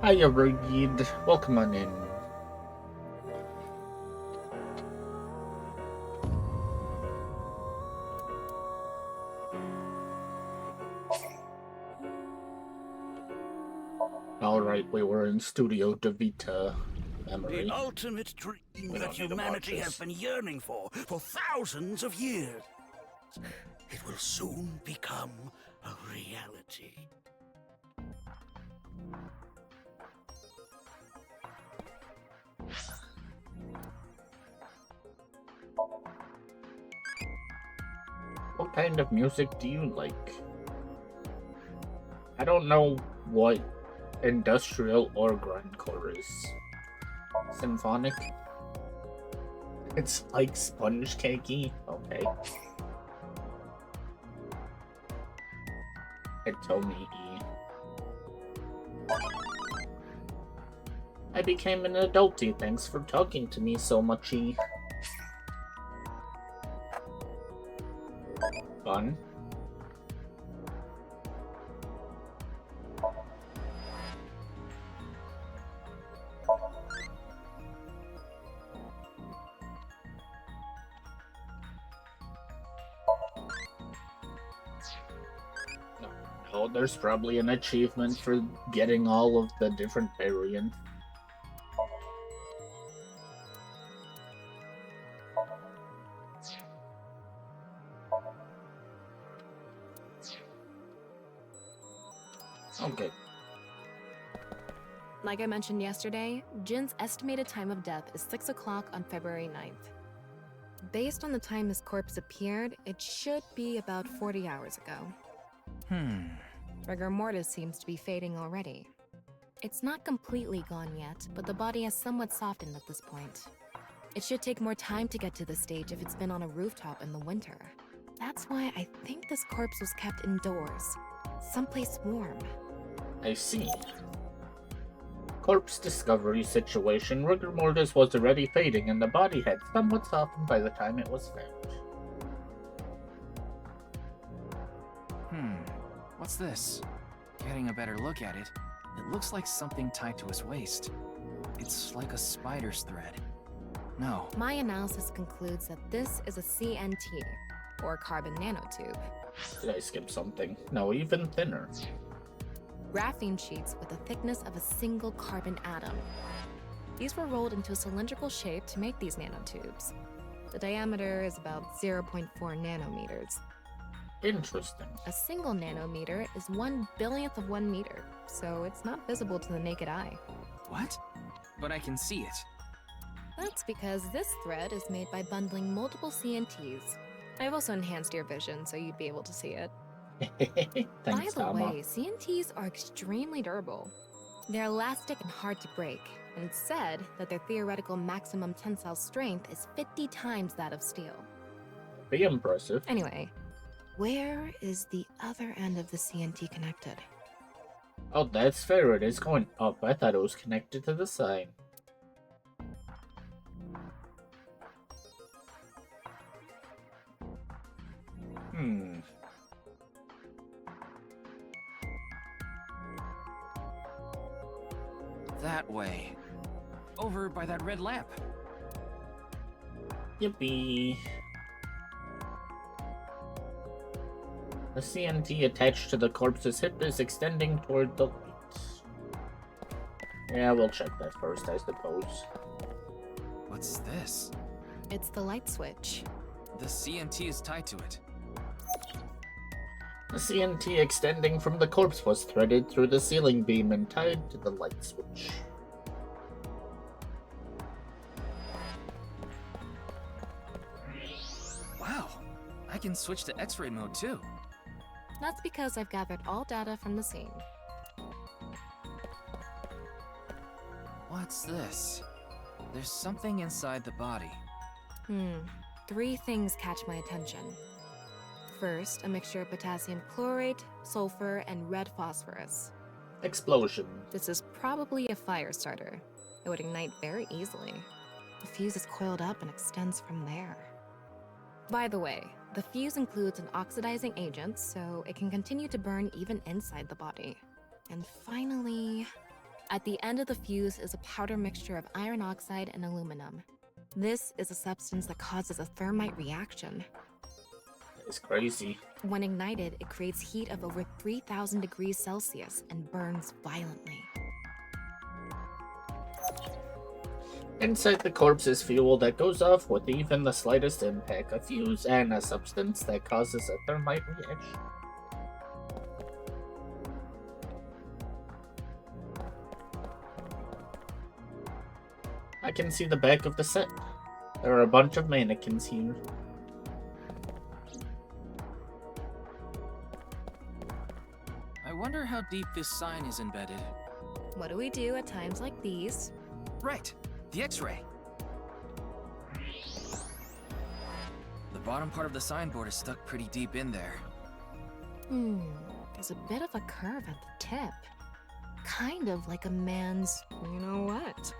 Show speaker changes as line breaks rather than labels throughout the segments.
Hiya, Reed. Welcome on in. Alright, we were in Studio Davita memory.
The ultimate dream that humanity has been yearning for thousands of years. It will soon become a reality.
What kind of music do you like? I don't know what industrial or grindcore is. Symphonic? It's like sponge cakey? Okay. Hitomi E. I became an adulty, thanks for talking to me so much, E. Fun. Oh, there's probably an achievement for getting all of the different variants. Okay.
Like I mentioned yesterday, Jin's estimated time of death is 6 o'clock on February 9th. Based on the time his corpse appeared, it should be about 40 hours ago. Rigor mortis seems to be fading already. It's not completely gone yet, but the body has somewhat softened at this point. It should take more time to get to this stage if it's been on a rooftop in the winter. That's why I think this corpse was kept indoors, someplace warm.
I see. Corpse discovery situation. Rigor mortis was already fading and the body had somewhat softened by the time it was found.
What's this? Getting a better look at it, it looks like something tied to his waist. It's like a spider's thread. No.
My analysis concludes that this is a CNT, or carbon nanotube.
Did I skip something? No, even thinner.
Graphene sheets with the thickness of a single carbon atom. These were rolled into a cylindrical shape to make these nanotubes. The diameter is about 0.4 nanometers.
Interesting.
A single nanometer is 1/1000th of 1 meter, so it's not visible to the naked eye.
What? But I can see it.
That's because this thread is made by bundling multiple CNTs. I've also enhanced your vision so you'd be able to see it.
Thanks,
By the
Tama.
way, CNTs are extremely durable. They're elastic and hard to break, and it's said that their theoretical maximum tensile strength is 50 times that of steel.
Be impressive.
Anyway, where is the other end of the CNT connected?
Oh, that's fair. It is going up. I thought it was connected to the sign.
That way. Over by that red lamp.
Yippee. The CNT attached to the corpse's hip is extending toward the light. Yeah, we'll check that first, I suppose.
What's this?
It's the light switch.
The CNT is tied to it.
The CNT extending from the corpse was threaded through the ceiling beam and tied to the light switch.
Wow, I can switch to X-ray mode too.
That's because I've gathered all data from the scene.
What's this? There's something inside the body.
3 things catch my attention. First, a mixture of potassium chlorate, sulfur, and red phosphorus.
Explosion.
This is probably a fire starter. It would ignite very easily. The fuse is coiled up and extends from there. By the way, the fuse includes an oxidizing agent, so it can continue to burn even inside the body. And finally, at the end of the fuse is a powder mixture of iron oxide and aluminum. This is a substance that causes a thermite reaction.
It's crazy.
When ignited, it creates heat of over 3,000 degrees Celsius and burns violently.
Inside the corpse is fuel that goes off with even the slightest impact, a fuse, and a substance that causes a thermite reaction. I can see the back of the set. There are a bunch of mannequins here.
I wonder how deep this sign is embedded.
What do we do at times like these?
Right, the X-ray. The bottom part of the signboard is stuck pretty deep in there.
There's a bit of a curve at the tip. Kind of like a man's, you know what?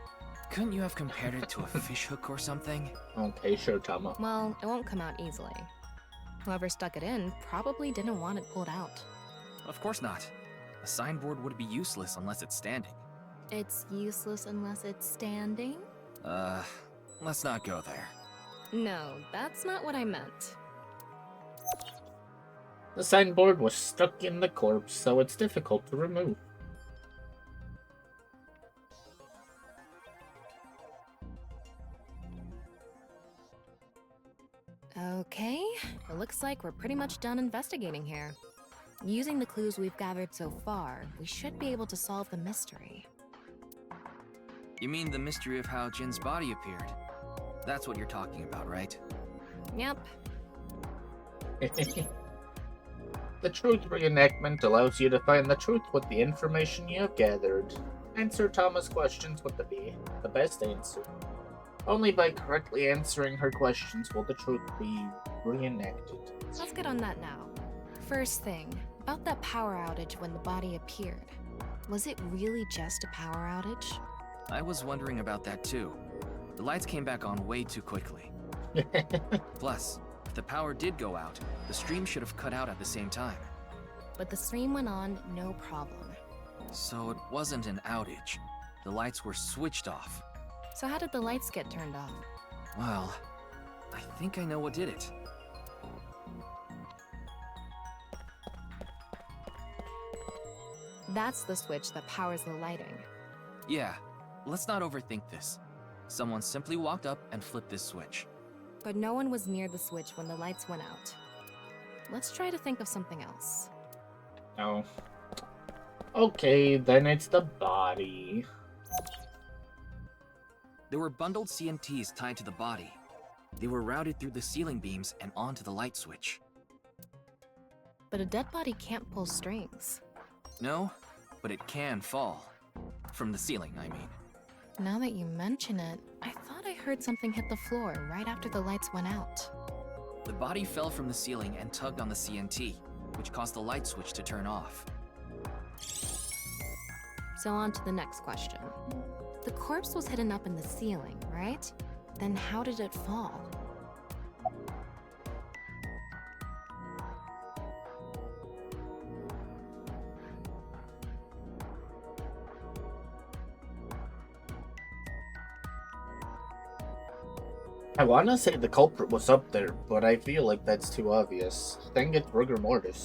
Couldn't you have compared it to a fish hook or something?
Okay, sure, Tama.
Well, it won't come out easily. Whoever stuck it in probably didn't want it pulled out.
Of course not. A signboard would be useless unless it's standing.
It's useless unless it's standing?
Let's not go there.
No, that's not what I meant.
The signboard was stuck in the corpse, so it's difficult to remove.
Okay, it looks like we're pretty much done investigating here. Using the clues we've gathered so far, we should be able to solve the mystery.
You mean the mystery of how Jin's body appeared? That's what you're talking about, right?
Yep.
The truth reenactment allows you to find the truth with the information you have gathered. Answer Tama's questions with the best answer. Only by correctly answering her questions will the truth be reenacted.
Let's get on that now. First thing, about that power outage when the body appeared. Was it really just a power outage?
I was wondering about that too. The lights came back on way too quickly. Plus, if the power did go out, the stream should have cut out at the same time.
But the stream went on, no problem.
So it wasn't an outage. The lights were switched off.
So how did the lights get turned off?
Well, I think I know what did it.
That's the switch that powers the lighting.
Yeah, let's not overthink this. Someone simply walked up and flipped this switch.
But no one was near the switch when the lights went out. Let's try to think of something else.
Oh. Okay, then it's the body.
There were bundled CNTs tied to the body. They were routed through the ceiling beams and onto the light switch.
But a dead body can't pull strings.
No, but it can fall. From the ceiling, I mean.
Now that you mention it, I thought I heard something hit the floor right after the lights went out.
The body fell from the ceiling and tugged on the CNT, which caused the light switch to turn off.
So on to the next question. The corpse was hidden up in the ceiling, right? Then how did it fall?
I wanna say the culprit was up there, but I feel like that's too obvious. Dang it, rigor mortis.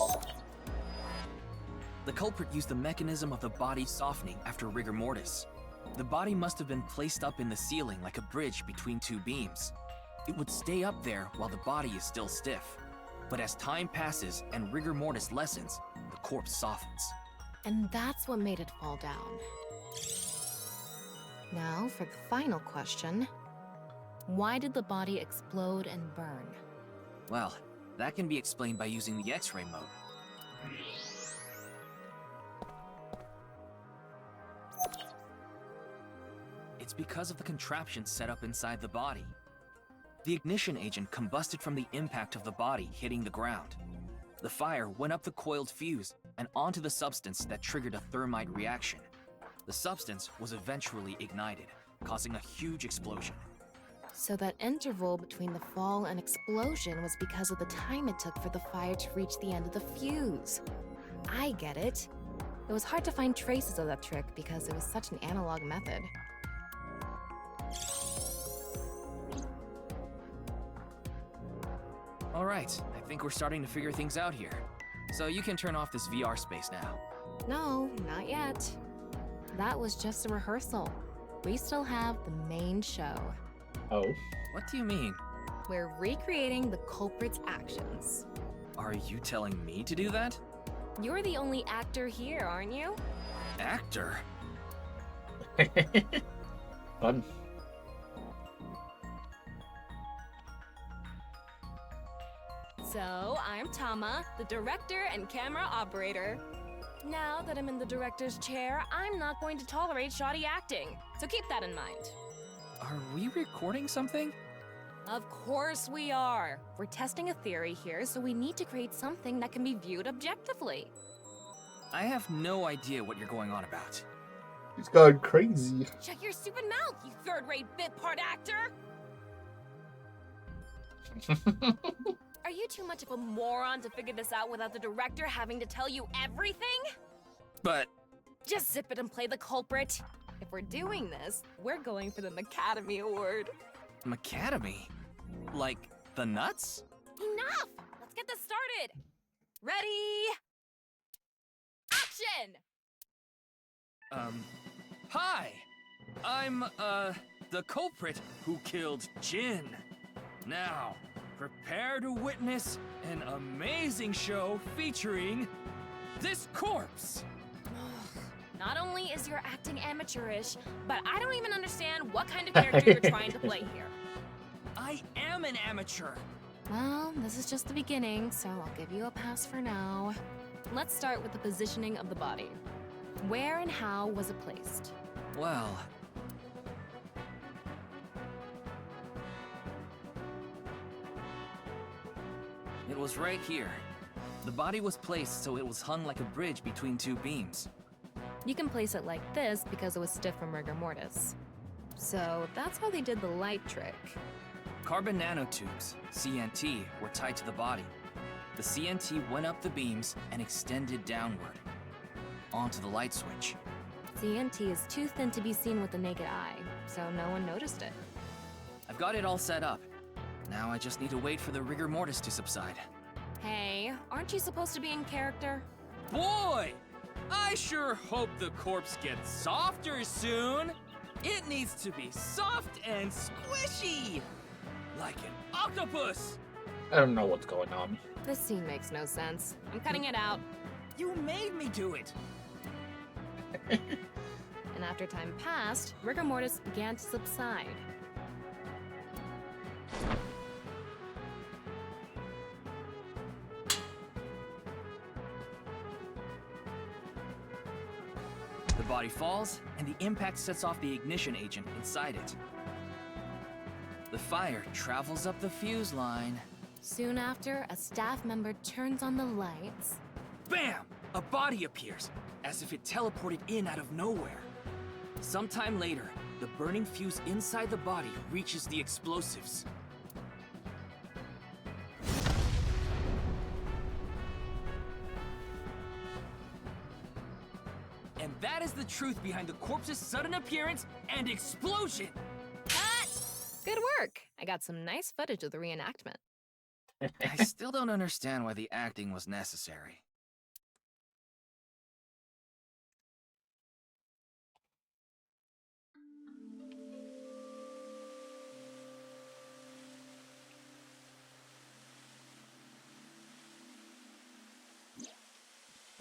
The culprit used the mechanism of the body softening after rigor mortis. The body must have been placed up in the ceiling like a bridge between two beams. It would stay up there while the body is still stiff. But as time passes and rigor mortis lessens, the corpse softens.
And that's what made it fall down. Now for the final question. Why did the body explode and burn?
Well, that can be explained by using the X-ray mode. It's because of the contraption set up inside the body. The ignition agent combusted from the impact of the body hitting the ground. The fire went up the coiled fuse and onto the substance that triggered a thermite reaction. The substance was eventually ignited, causing a huge explosion.
So that interval between the fall and explosion was because of the time it took for the fire to reach the end of the fuse. I get it. It was hard to find traces of that trick because it was such an analog method.
Alright, I think we're starting to figure things out here. So you can turn off this VR space now.
No, not yet. That was just a rehearsal. We still have the main show.
Oh.
What do you mean?
We're recreating the culprit's actions.
Are you telling me to do that?
You're the only actor here, aren't you?
Actor?
Fun.
So, I'm Tama, the director and camera operator. Now that I'm in the director's chair, I'm not going to tolerate shoddy acting. So keep that in mind.
Are we recording something?
Of course we are. We're testing a theory here, so we need to create something that can be viewed objectively.
I have no idea what you're going on about.
He's gone crazy.
Shut your stupid mouth, you third-rate bit part actor! Are you too much of a moron to figure this out without the director having to tell you everything?
But...
Just zip it and play the culprit. If we're doing this, we're going for the Academy Award.
Macadamy? Like, the nuts?
Enough! Let's get this started! Ready? Action!
Hi! I'm, the culprit who killed Jin. Now, prepare to witness an amazing show featuring this corpse.
Not only is your acting amateurish, but I don't even understand what kind of character you're trying to play here.
I am an amateur.
Well, this is just the beginning, so I'll give you a pass for now. Let's start with the positioning of the body. Where and how was it placed?
Well... It was right here. The body was placed so it was hung like a bridge between two beams.
You can place it like this because it was stiff from rigor mortis. So that's how they did the light trick.
Carbon nanotubes, CNT, were tied to the body. The CNT went up the beams and extended downward, onto the light switch.
CNT is too thin to be seen with the naked eye, so no one noticed it.
I've got it all set up. Now I just need to wait for the rigor mortis to subside.
Hey, aren't you supposed to be in character?
Boy! I sure hope the corpse gets softer soon! It needs to be soft and squishy! Like an octopus!
I don't know what's going on.
This scene makes no sense. I'm cutting it out.
You made me do it!
And after time passed, rigor mortis began to subside.
The body falls, and the impact sets off the ignition agent inside it. The fire travels up the fuse line.
Soon after, a staff member turns on the lights.
Bam! A body appears, as if it teleported in out of nowhere. Sometime later, the burning fuse inside the body reaches the explosives. And that is the truth behind the corpse's sudden appearance and explosion!
Cut! Good work! I got some nice footage of the reenactment.
I still don't understand why the acting was necessary.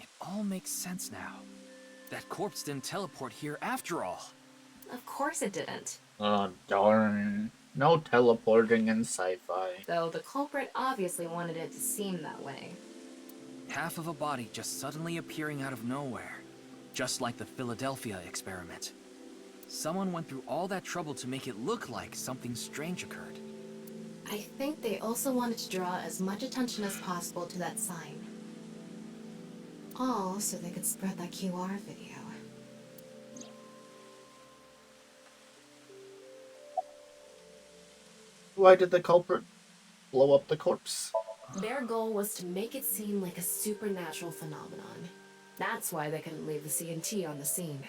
It all makes sense now. That corpse didn't teleport here after all.
Of course it didn't.
Oh, darn. No teleporting in sci-fi.
Though the culprit obviously wanted it to seem that way.
Half of a body just suddenly appearing out of nowhere. Just like the Philadelphia experiment. Someone went through all that trouble to make it look like something strange occurred.
I think they also wanted to draw as much attention as possible to that sign. All so they could spread that QR video.
Why did the culprit blow up the corpse?
Their goal was to make it seem like a supernatural phenomenon. That's why they couldn't leave the CNT on the scene.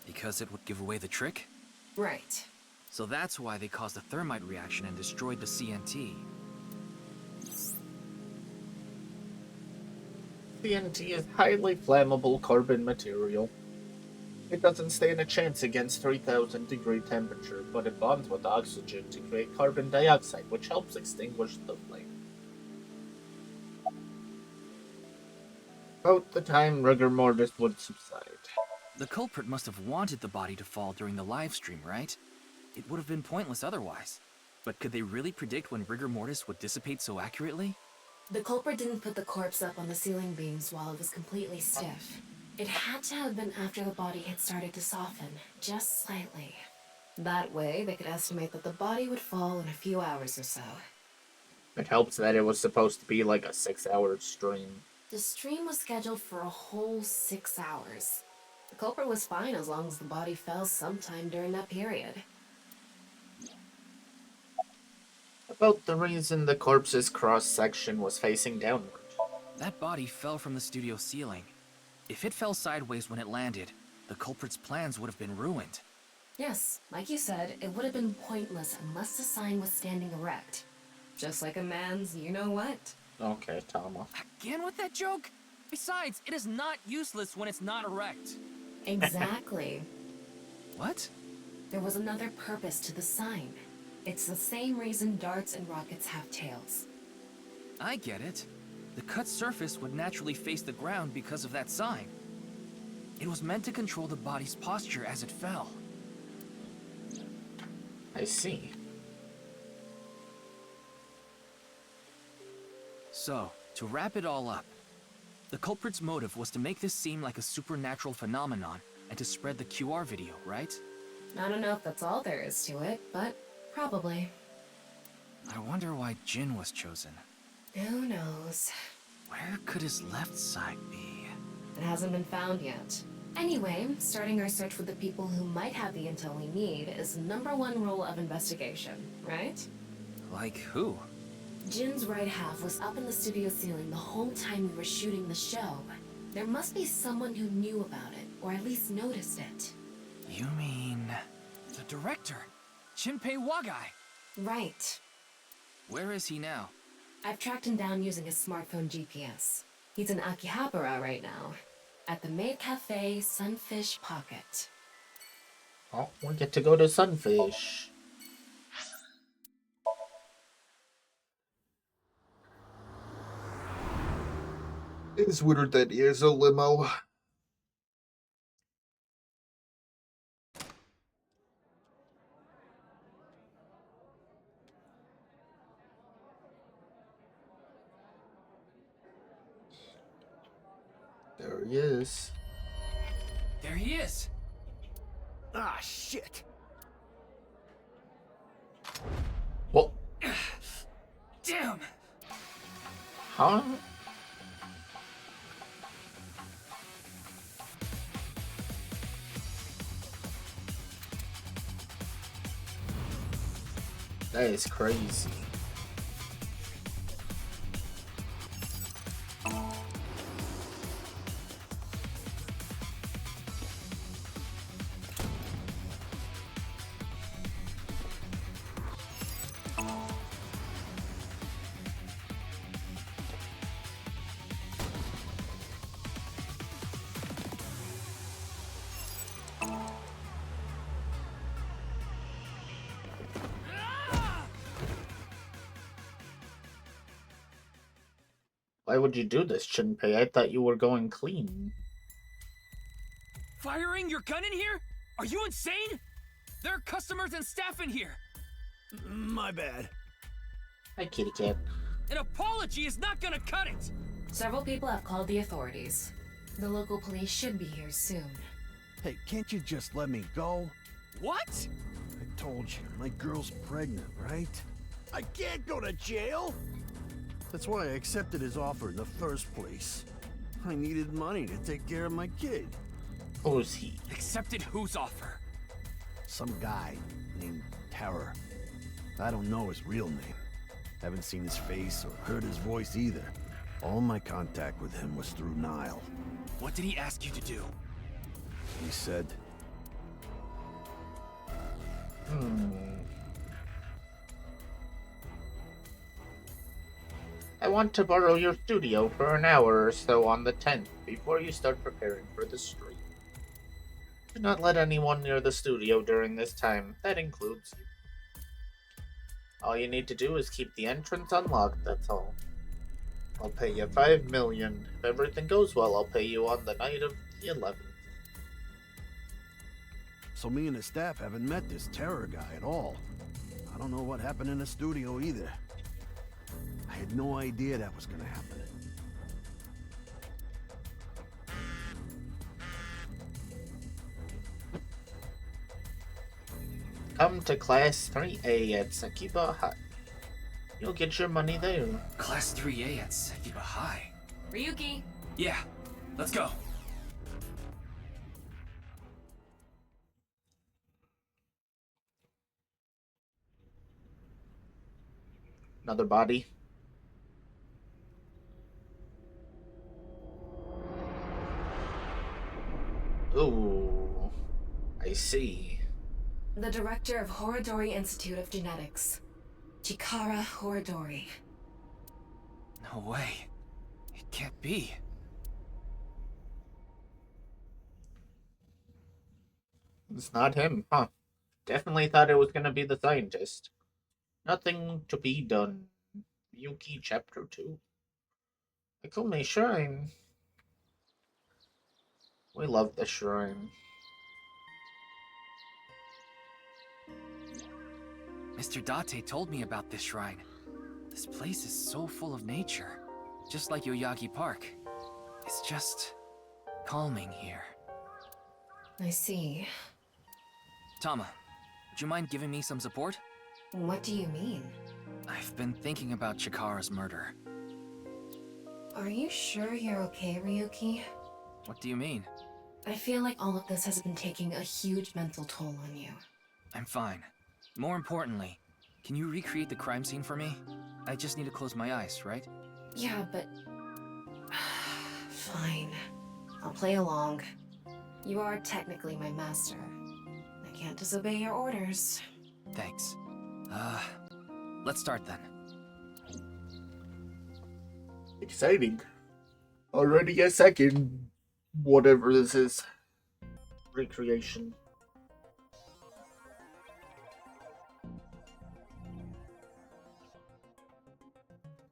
Because it would give away the trick?
Right.
So that's why they caused a thermite reaction and destroyed the CNT.
TNT is highly flammable carbon material. It doesn't stand a chance against 3000 degree temperature, but it bonds with oxygen to create carbon dioxide, which helps extinguish the flame. About the time rigor mortis would subside.
The culprit must have wanted the body to fall during the live stream, right? It would have been pointless otherwise. But could they really predict when rigor mortis would dissipate so accurately?
The culprit didn't put the corpse up on the ceiling beams while it was completely stiff. It had to have been after the body had started to soften, just slightly. That way, they could estimate that the body would fall in a few hours or so.
It helps that it was supposed to be like a 6-hour stream.
The stream was scheduled for a whole 6 hours. The culprit was fine as long as the body fell sometime during that period.
About the reason the corpse's cross-section was facing downward.
That body fell from the studio ceiling. If it fell sideways when it landed, the culprit's plans would have been ruined.
Yes, like you said, it would have been pointless unless the sign was standing erect. Just like a man's you-know-what.
Okay, Tama.
Again with that joke? Besides, it is not useless when it's not erect.
Exactly.
What?
There was another purpose to the sign. It's the same reason darts and rockets have tails.
I get it. The cut surface would naturally face the ground because of that sign. It was meant to control the body's posture as it fell.
I see.
So, to wrap it all up, the culprit's motive was to make this seem like a supernatural phenomenon and to spread the QR video, right?
I don't know if that's all there is to it, but probably.
I wonder why Jin was chosen.
Who knows?
Where could his left side be?
It hasn't been found yet. Anyway, starting our search with the people who might have the intel we need is #1 rule of investigation, right?
Like who?
Jin's right half was up in the studio ceiling the whole time we were shooting the show. There must be someone who knew about it, or at least noticed it.
You mean... the director, Shinpei Wagai.
Right.
Where is he now?
I've tracked him down using his smartphone GPS. He's in Akihabara right now, at the maid cafe Sunfish Pocket.
Oh, we get to go to Sunfish. Is weird that he is a limo. There he is.
There he is!
Ah, shit.
What?
Damn!
Huh? That is crazy. Why would you do this, Shinpei? I thought you were going clean.
Firing your gun in here? Are you insane? There are customers and staff in here!
My bad.
Hi, kitty cat.
An apology is not gonna cut it!
Several people have called the authorities. The local police should be here soon.
Hey, can't you just let me go?
What?
I told you, my girl's pregnant, right?
I can't go to jail.
That's why I accepted his offer in the first place. I needed money to take care of my kid.
Who's he?
Accepted whose offer?
Some guy named Terror. I don't know his real name. Haven't seen his face or heard his voice either. All my contact with him was through Nile.
What did he ask you to do?
He said,
I want to borrow your studio for an hour or so on the 10th before you start preparing for the stream. Do not let anyone near the studio during this time. That includes you. All you need to do is keep the entrance unlocked, that's all. I'll pay you 5 million. If everything goes well, I'll pay you on the night of the 11th.
so me and the staff haven't met this terror guy at all. I don't know what happened in the studio either. I had no idea that was gonna happen.
Come to Class 3A at Sakiba High. You'll get your money there.
Class 3A at Sekiba High.
Ryuki!
Yeah, let's go.
Another body. Ooh, I see.
The director of Horodori Institute of Genetics, Chikara Horodori.
No way. It can't be.
It's not him, huh? Definitely thought it was gonna be the scientist. Nothing to be done. Yuki Chapter 2. Akumi Shrine. We love the shrine.
Mr. Date told me about this shrine. This place is so full of nature. Just like Yoyagi Park. It's just calming here.
I see.
Tama, would you mind giving me some support?
What do you mean?
I've been thinking about Chikara's murder.
Are you sure you're okay, Ryuki?
What do you mean?
I feel like all of this has been taking a huge mental toll on you.
I'm fine. More importantly, can you recreate the crime scene for me? I just need to close my eyes, right?
Yeah, but... Fine. I'll play along. You are technically my master. I can't disobey your orders.
Thanks. Let's start then.
Exciting. Already a second. Whatever this is. Recreation.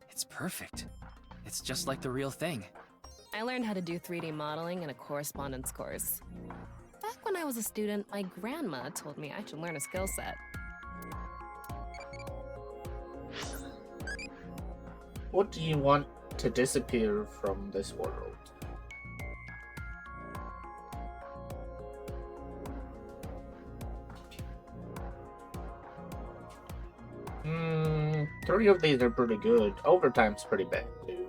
It's perfect. It's just like the real thing.
I learned how to do 3D modeling in a correspondence course. Back when I was a student, my grandma told me I should learn a skill set.
What do you want to disappear from this world? Three of these are pretty good. Overtime's pretty bad, too.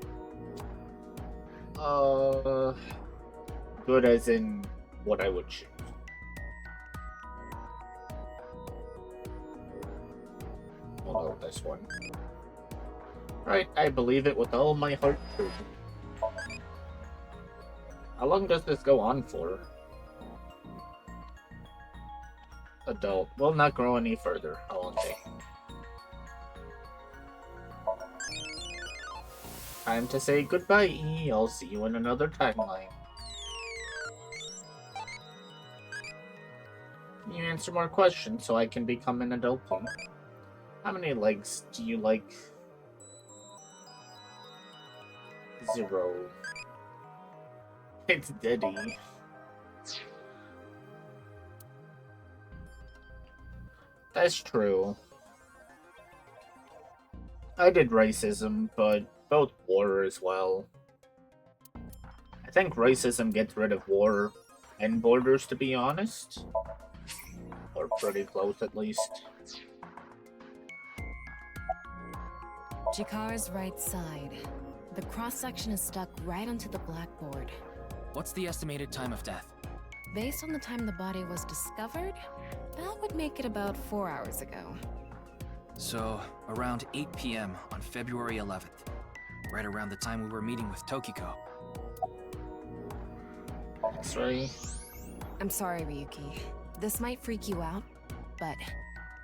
Good as in what I would choose. We'll go with this one. Right, I believe it with all my heart, too. How long does this go on for? Adult. Will not grow any further. How long they? Time to say goodbye. I'll see you in another timeline. Can you answer more questions so I can become an adult? How many legs do you like? 0. It's Diddy. That's true. I did racism, but both war as well. I think racism gets rid of war and borders, to be honest. Or pretty close, at least.
Chikara's right side. The cross-section is stuck right onto the blackboard.
What's the estimated time of death?
Based on the time the body was discovered, that would make it about 4 hours ago.
So, around 8 p.m. on February 11th. Right around the time we were meeting with Tokiko.
X-ray.
I'm sorry, Ryuki. This might freak you out, but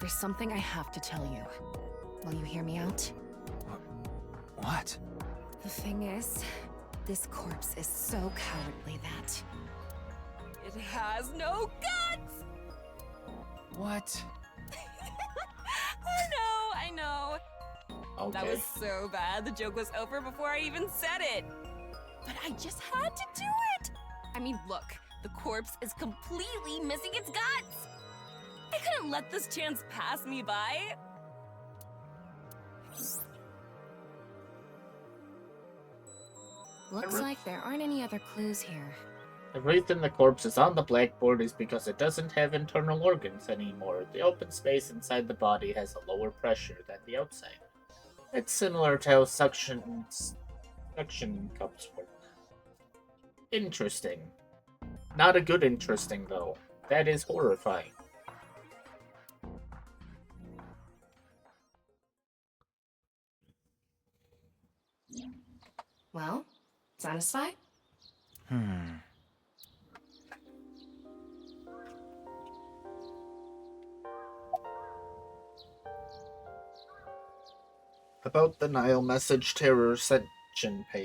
there's something I have to tell you. Will you hear me out?
What?
The thing is, this corpse is so cowardly that it has no guts!
What?
I know.
Okay.
That was so bad, the joke was over before I even said it. But I just had to do it! I mean, look, the corpse is completely missing its guts! I couldn't let this chance pass me by. Looks like there aren't any other clues here.
The reason the corpse is on the blackboard is because it doesn't have internal organs anymore. The open space inside the body has a lower pressure than the outside. It's similar to how suction cups work. Interesting. Not a good interesting, though. That is horrifying.
Well, satisfied?
About the Nile message Terror sent Jinpei.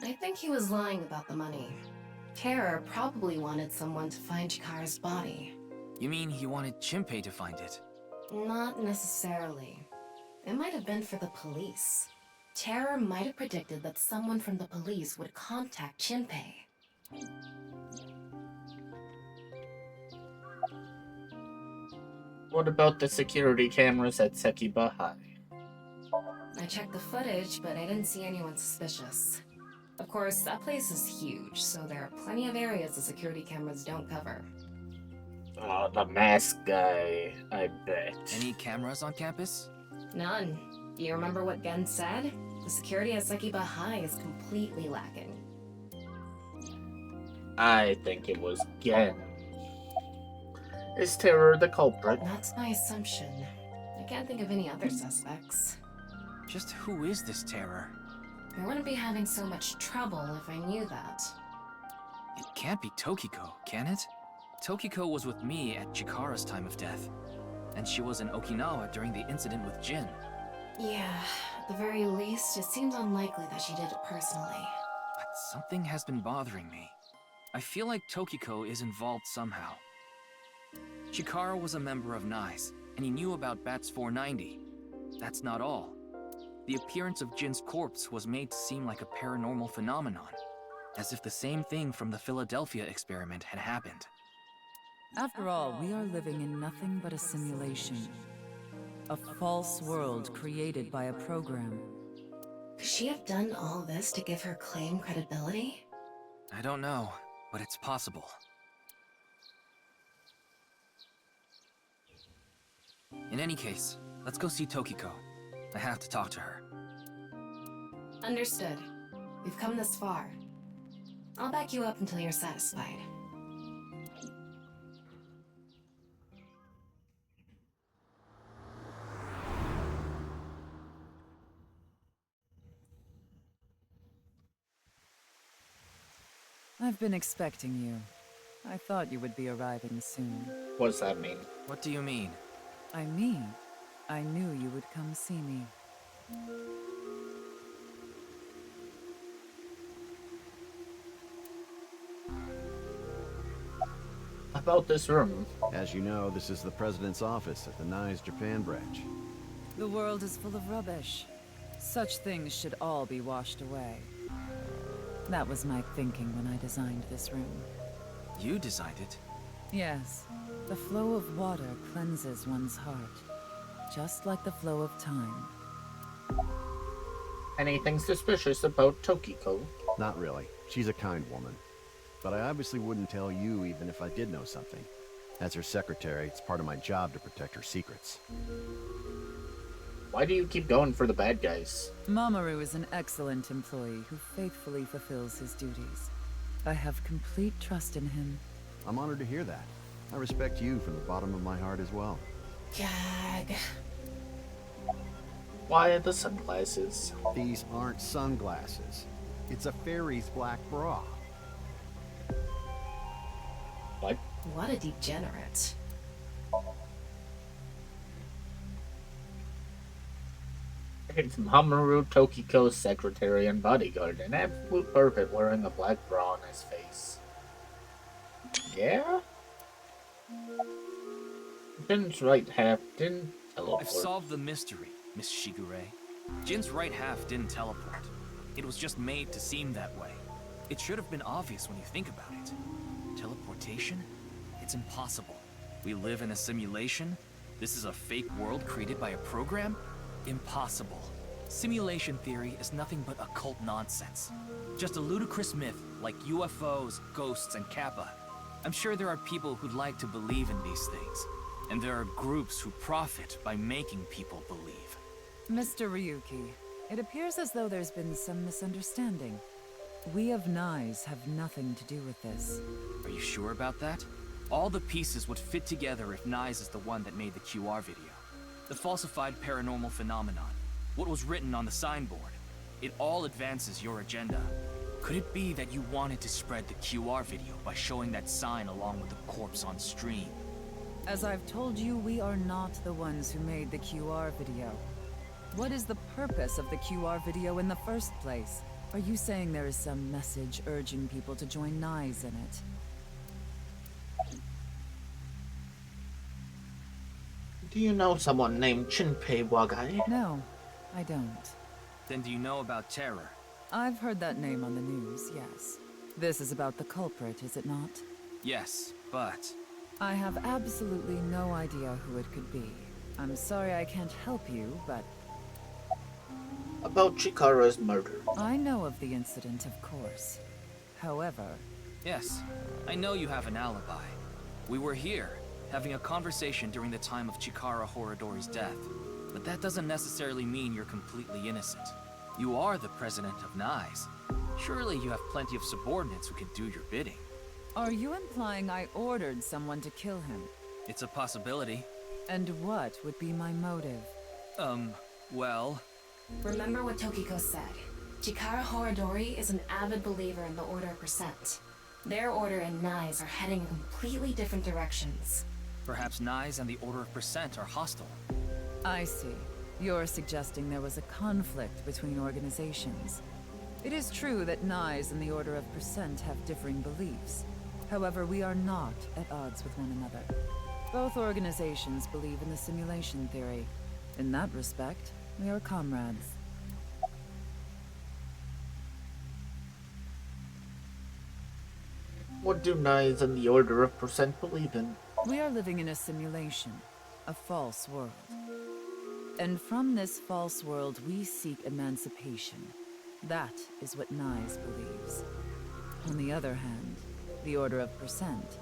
I think he was lying about the money. Terror probably wanted someone to find Chikara's body.
You mean he wanted Jinpei to find it?
Not necessarily. It might have been for the police. Terror might have predicted that someone from the police would contact Jinpei.
What about the security cameras at Sekiba High?
I checked the footage, but I didn't see anyone suspicious. Of course, that place is huge, so there are plenty of areas the security cameras don't cover.
The mask guy, I bet.
Any cameras on campus?
None. Do you remember what Gen said? The security at Sekiba High is completely lacking.
I think it was Gen. Is Terror the culprit?
That's my assumption. I can't think of any other suspects.
Just who is this Terror?
I wouldn't be having so much trouble if I knew that.
It can't be Tokiko, can it? Tokiko was with me at Chikara's time of death, and she was in Okinawa during the incident with Jin.
Yeah, at the very least, it seems unlikely that she did it personally.
But something has been bothering me. I feel like Tokiko is involved somehow. Chikara was a member of NICE, and he knew about Bats 490. That's not all. The appearance of Jin's corpse was made to seem like a paranormal phenomenon, as if the same thing from the Philadelphia experiment had happened.
After all, we are living in nothing but a simulation. A false world created by a program.
Could she have done all this to give her claim credibility?
I don't know, but it's possible. In any case, let's go see Tokiko. I have to talk to her.
Understood. We've come this far. I'll back you up until you're satisfied.
I've been expecting you. I thought you would be arriving soon.
What does that mean?
What do you mean?
I mean, I knew you would come see me.
About this room.
As you know, this is the President's office at the NICE Japan branch.
The world is full of rubbish. Such things should all be washed away. That was my thinking when I designed this room.
You designed it?
Yes, the flow of water cleanses one's heart, just like the flow of time.
Anything suspicious about Tokiko?
Not really. She's a kind woman. But I obviously wouldn't tell you even if I did know something. As her secretary, it's part of my job to protect her secrets.
Why do you keep going for the bad guys?
Mamoru is an excellent employee who faithfully fulfills his duties. I have complete trust in him.
I'm honored to hear that. I respect you from the bottom of my heart as well.
Gag.
Why the sunglasses?
These aren't sunglasses. It's a fairy's black bra.
What?
What a degenerate.
It's Mamoru Tokiko's secretary and bodyguard, an absolute pervert wearing a black bra on his face. Yeah? Jin's right half didn't teleport.
I've solved the mystery, Miss Shigure. Jin's right half didn't teleport. It was just made to seem that way. It should have been obvious when you think about it. Teleportation? It's impossible. We live in a simulation? This is a fake world created by a program? Impossible. Simulation theory is nothing but occult nonsense. Just a ludicrous myth like UFOs, ghosts, and Kappa. I'm sure there are people who'd like to believe in these things. And there are groups who profit by making people believe.
Mr. Ryuki, it appears as though there's been some misunderstanding. We of Nyes have nothing to do with this.
Are you sure about that? All the pieces would fit together if Nyes is the one that made the QR video. The falsified paranormal phenomenon. What was written on the signboard. It all advances your agenda. Could it be that you wanted to spread the QR video by showing that sign along with the corpse on stream?
As I've told you, we are not the ones who made the QR video. What is the purpose of the QR video in the first place? Are you saying there is some message urging people to join Nyes in it?
Do you know someone named Shinpei Wagai?
No, I don't.
Then do you know about Terror?
I've heard that name on the news, yes. This is about the culprit, is it not?
Yes, but...
I have absolutely no idea who it could be. I'm sorry I can't help you, but...
About Chikara's murder.
I know of the incident, of course. However...
Yes, I know you have an alibi. We were here, having a conversation during the time of Chikara Horadori's death. But that doesn't necessarily mean you're completely innocent. You are the president of Nyes. Surely you have plenty of subordinates who can do your bidding.
Are you implying I ordered someone to kill him?
It's a possibility.
And what would be my motive?
Well...
Remember what Tokiko said. Chikara Horadori is an avid believer in the Order of Percent. Their order and Nyes are heading in completely different directions.
Perhaps Nyes and the Order of Percent are hostile.
I see. You're suggesting there was a conflict between organizations. It is true that Nyes and the Order of Percent have differing beliefs. However, we are not at odds with one another. Both organizations believe in the simulation theory. In that respect, we are comrades.
What do Nyes and the Order of Percent believe in?
We are living in a simulation, a false world. And from this false world, we seek emancipation. That is what Nyes believes. On the other hand, the Order of Percent.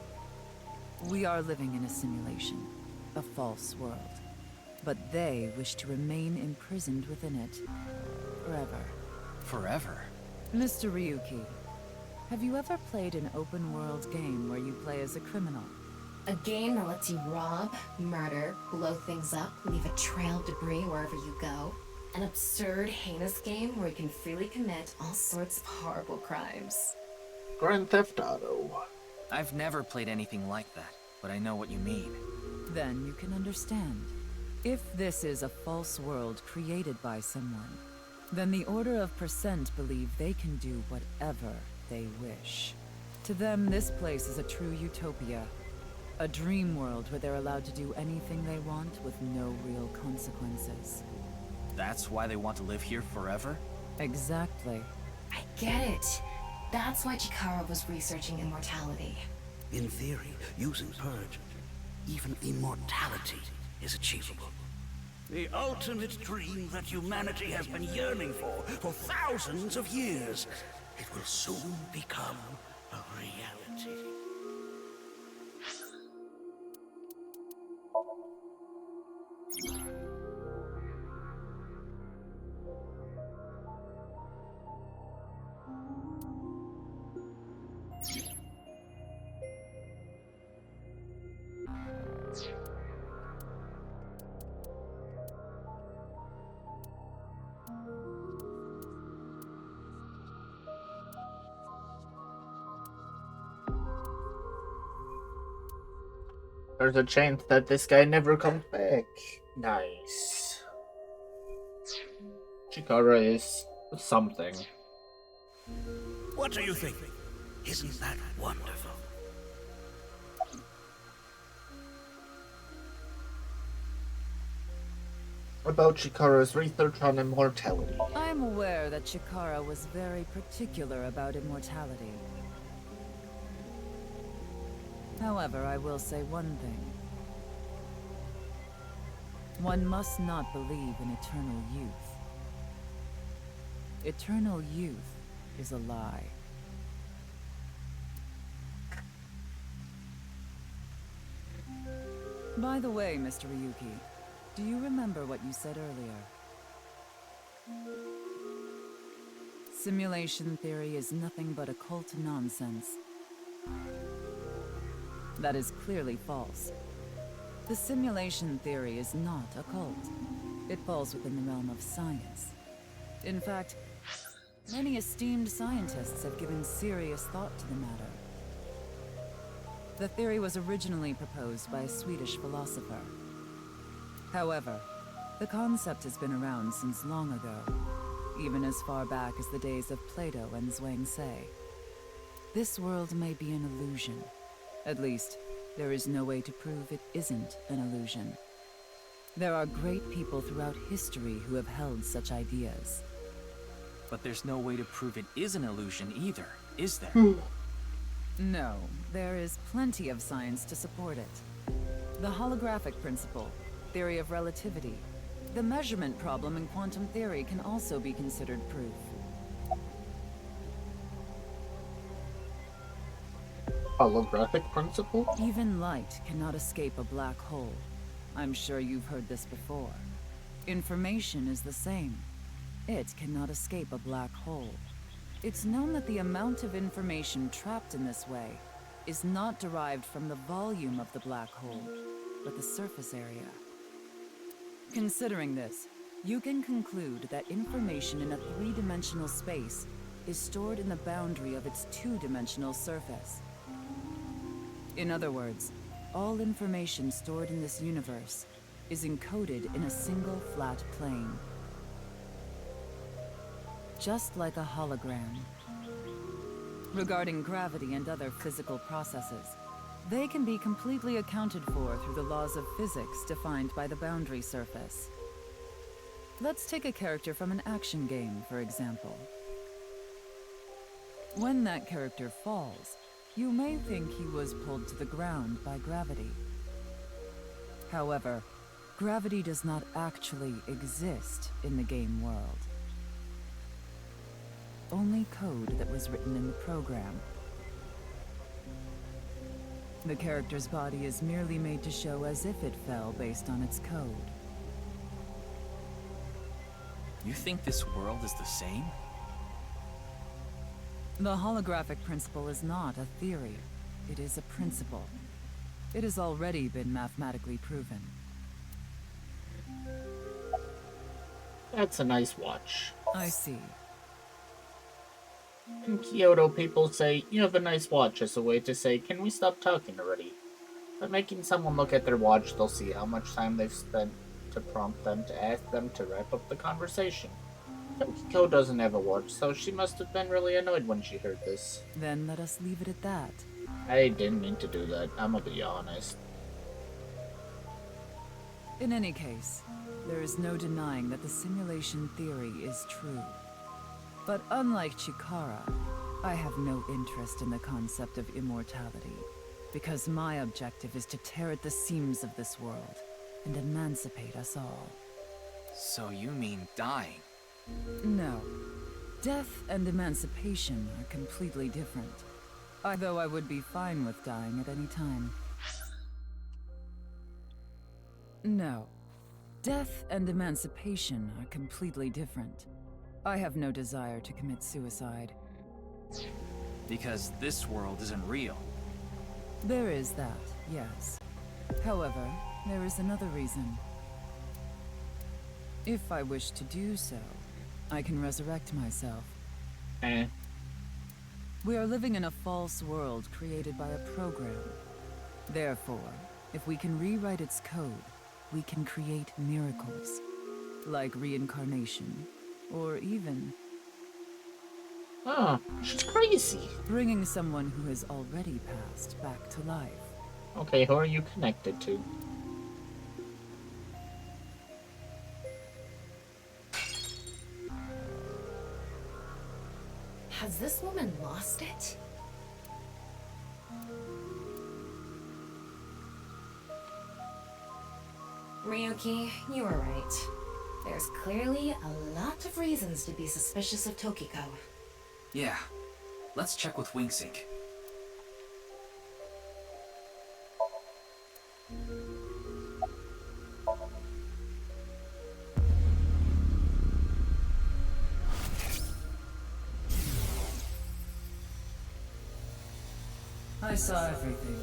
We are living in a simulation, a false world. But they wish to remain imprisoned within it. Forever.
Forever?
Mr. Ryuki, have you ever played an open-world game where you play as a criminal?
A game that lets you rob, murder, blow things up, leave a trail of debris wherever you go. An absurd, heinous game where you can freely commit all sorts of horrible crimes.
Grand Theft Auto.
I've never played anything like that, but I know what you mean.
Then you can understand. If this is a false world created by someone, then the Order of Percent believe they can do whatever they wish. To them, this place is a true utopia. A dream world where they're allowed to do anything they want with no real consequences.
That's why they want to live here forever?
Exactly.
I get it. That's why Chikara was researching immortality.
In theory, using Purge, even immortality is achievable. The ultimate dream that humanity has been yearning for thousands of years. It will soon become a reality.
There's a chance that this guy never comes back. Nice. Chikara is something.
What do you think? Isn't that wonderful?
About Chikara's research on immortality.
I'm aware that Chikara was very particular about immortality. However, I will say one thing. One must not believe in eternal youth. Eternal youth is a lie. By the way, Mr. Ryuki, do you remember what you said earlier? Simulation theory is nothing but occult nonsense. That is clearly false. The simulation theory is not occult. It falls within the realm of science. In fact, many esteemed scientists have given serious thought to the matter. The theory was originally proposed by a Swedish philosopher. However, the concept has been around since long ago, even as far back as the days of Plato and Zhuangzi. This world may be an illusion. At least, there is no way to prove it isn't an illusion. There are great people throughout history who have held such ideas.
But there's no way to prove it is an illusion either, is there?
No, there is plenty of science to support it. The holographic principle, theory of relativity, the measurement problem in quantum theory can also be considered proof.
Holographic principle?
Even light cannot escape a black hole. I'm sure you've heard this before. Information is the same. It cannot escape a black hole. It's known that the amount of information trapped in this way is not derived from the volume of the black hole, but the surface area. Considering this, you can conclude that information in a three-dimensional space is stored in the boundary of its two-dimensional surface. In other words, all information stored in this universe is encoded in a single flat plane. Just like a hologram. Regarding gravity and other physical processes, they can be completely accounted for through the laws of physics defined by the boundary surface. Let's take a character from an action game, for example. When that character falls, you may think he was pulled to the ground by gravity. However, gravity does not actually exist in the game world. Only code that was written in the program. The character's body is merely made to show as if it fell based on its code.
You think this world is the same?
The holographic principle is not a theory. It is a principle. It has already been mathematically proven.
That's a nice watch.
I see.
In Kyoto, people say, "You have a nice watch," as a way to say, "Can we stop talking already?" By making someone look at their watch, they'll see how much time they've spent to prompt them to ask them to wrap up the conversation. Tokiko doesn't have a watch, so she must have been really annoyed when she heard this.
Then let us leave it at that.
I didn't mean to do that, I'm gonna be honest.
In any case, there is no denying that the simulation theory is true. But unlike Chikara, I have no interest in the concept of immortality, because my objective is to tear at the seams of this world and emancipate us all.
So you mean dying?
No. Death and emancipation are completely different. Although I would be fine with dying at any time. No. Death and emancipation are completely different. I have no desire to commit suicide.
Because this world isn't real.
There is that, yes. However, there is another reason. If I wish to do so, I can resurrect myself. We are living in a false world created by a program. Therefore, If we can rewrite its code, we can create miracles. Like reincarnation, or even
Oh, she's crazy.
bringing someone who has already passed back to life.
Okay, who are you connected to?
Has this woman lost it? Ryuki, you were right. There's clearly a lot of reasons to be suspicious of Tokiko.
Yeah. Let's check with WingSync.
I saw everything.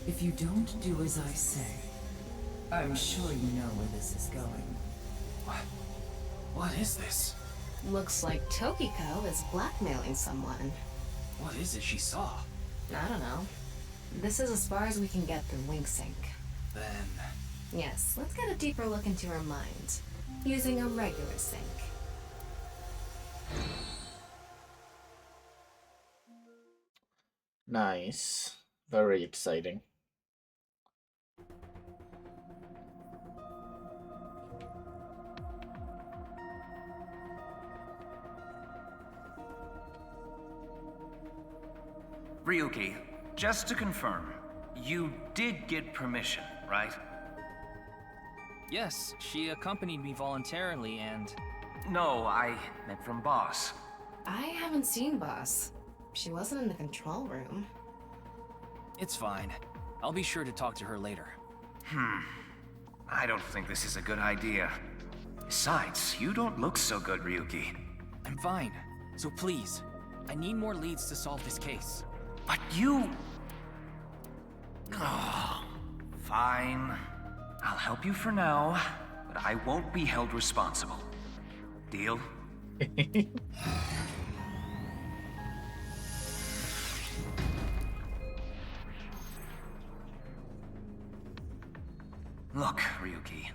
If you don't do as I say, I'm sure you know where this is going.
What is this?
Looks like Tokiko is blackmailing someone.
What is it she saw?
I don't know. This is as far as we can get through WingSync.
Then...
Yes, let's get a deeper look into her mind, using a regular sync.
Nice. Very exciting.
Ryuki, just to confirm, you did get permission, right?
Yes, she accompanied me voluntarily and...
No, I meant from boss.
I haven't seen Boss. She wasn't in the control room.
It's fine. I'll be sure to talk to her later.
I don't think this is a good idea. Besides, you don't look so good, Ryuki.
I'm fine. So please, I need more leads to solve this case.
But you... Oh, fine. I'll help you for now, but I won't be held responsible. Deal? Look, Ryuki,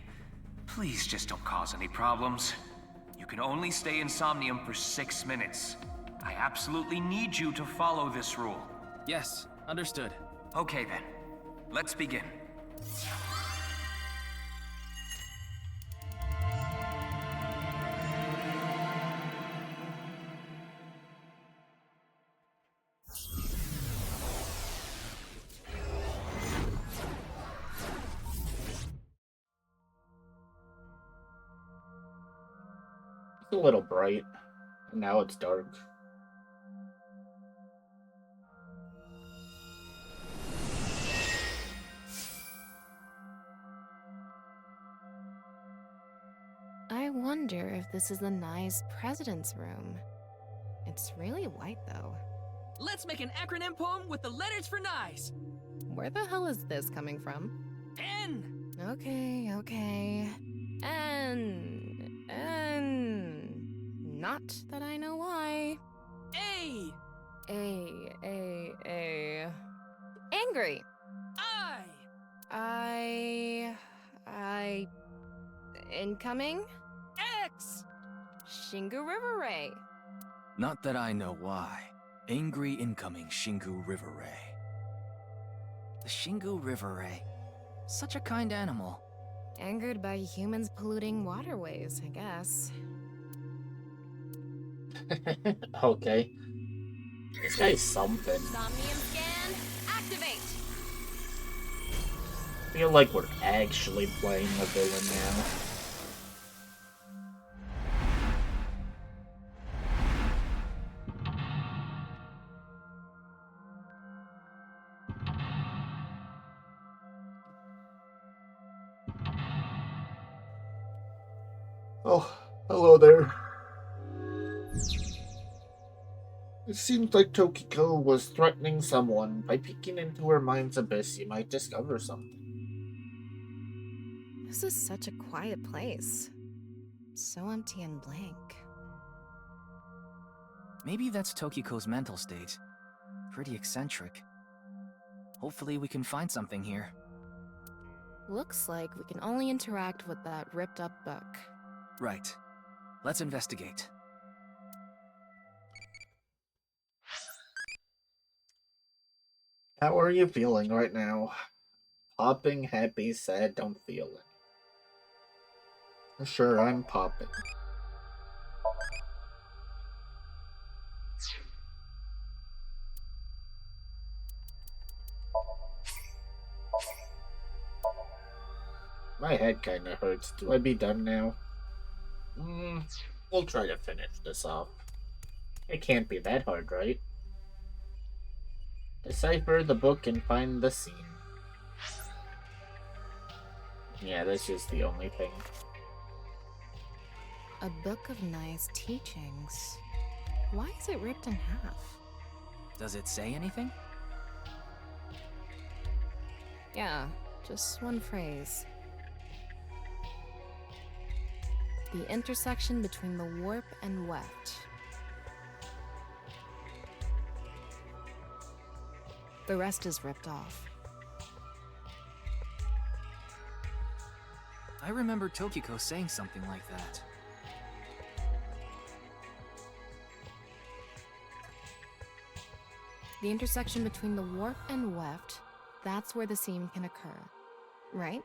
please just don't cause any problems. You can only stay in Somnium for 6 minutes. I absolutely need you to follow this rule.
Yes, understood.
Okay then, let's begin.
It's a little bright. And now it's dark.
I wonder if this is the Nye's president's room. It's really white, though.
Let's make an acronym poem with the letters for Nyes.
Where the hell is this coming from?
N.
Okay. Not that I know why.
A.
Angry.
I.
Incoming?
X.
Shingu River Ray.
Not that I know why. Angry incoming Shingu River Ray. The Shingu River Ray. Such a kind animal.
Angered by humans polluting waterways, I guess.
Okay. This guy's something.
Somnium scan, activate!
I feel like we're actually playing a villain now. Oh, hello there. It seems like Tokiko was threatening someone. By peeking into her mind's abyss, you might discover something.
This is such a quiet place. So empty and blank.
Maybe that's Tokiko's mental state. Pretty eccentric. Hopefully we can find something here.
Looks like we can only interact with that ripped up book.
Right. Let's investigate.
How are you feeling right now? Popping, happy, sad, don't feel it. Sure, I'm popping. My head kinda hurts. Do I be done now? We'll try to finish this off. It can't be that hard, right? Decipher the book and find the scene. Yeah, that's just the only thing.
A book of nice teachings. Why is it ripped in half?
Does it say anything?
Yeah, just one phrase. The intersection between the warp and weft. The rest is ripped off.
I remember Tokiko saying something like that.
The intersection between the warp and weft, that's where the seam can occur, right?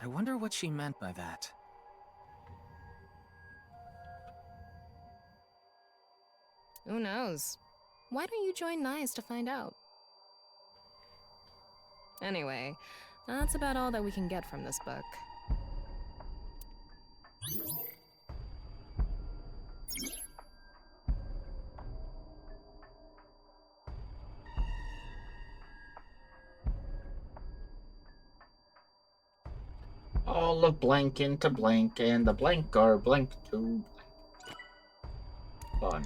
I wonder what she meant by that.
Who knows? Why don't you join Nyes to find out? Anyway, that's about all that we can get from this book.
All of blank into blank, and the blank are blank to blank. Fun.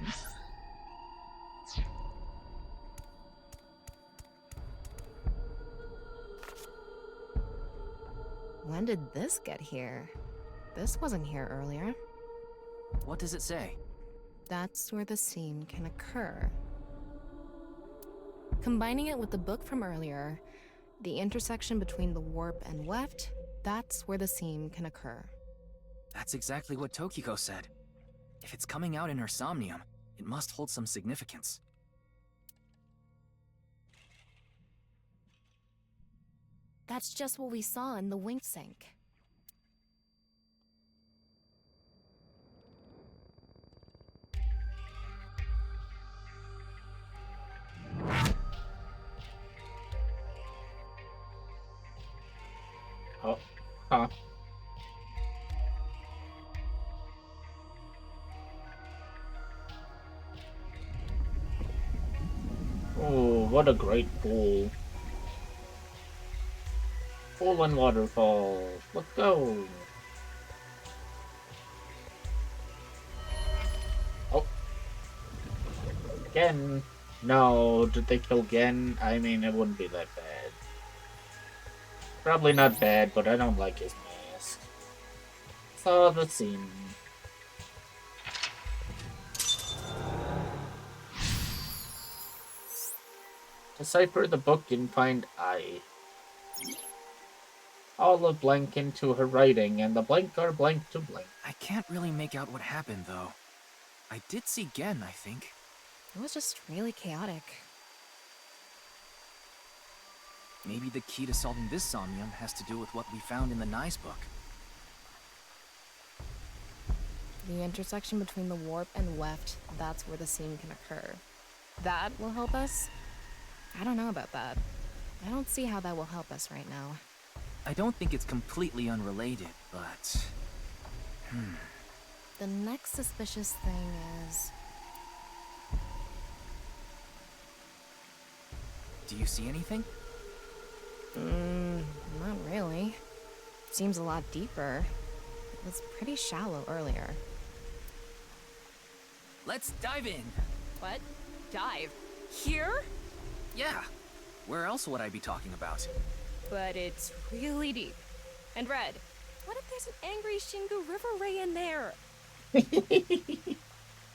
When did this get here? This wasn't here earlier.
What does it say?
That's where the seam can occur. Combining it with the book from earlier, the intersection between the warp and weft, that's where the seam can occur.
That's exactly what Tokiko said. If it's coming out in her Somnium, it must hold some significance.
That's just what we saw in the wink sink.
Oh, huh. Oh, what a great pool. Pool and waterfall. Let's go. Oh. Gen. No, did they kill Gen? I mean, it wouldn't be that bad. Probably not bad, but I don't like his mask. Saw the scene. Decipher the book and find I. All of blank into her writing, and the blank are blank to blank.
I can't really make out what happened, though. I did see Gen, I think.
It was just really chaotic.
Maybe the key to solving this Somnium has to do with what we found in the Nyes book.
The intersection between the warp and weft, that's where the seam can occur. That will help us? I don't know about that. I don't see how that will help us right now.
I don't think it's completely unrelated, but...
The next suspicious thing is...
Do you see anything?
Not really. Seems a lot deeper. It was pretty shallow earlier.
Let's dive in!
What? Dive? Here?
Yeah! Where else would I be talking about?
But it's really deep. And Red, what if there's an angry Shingu River Ray in there?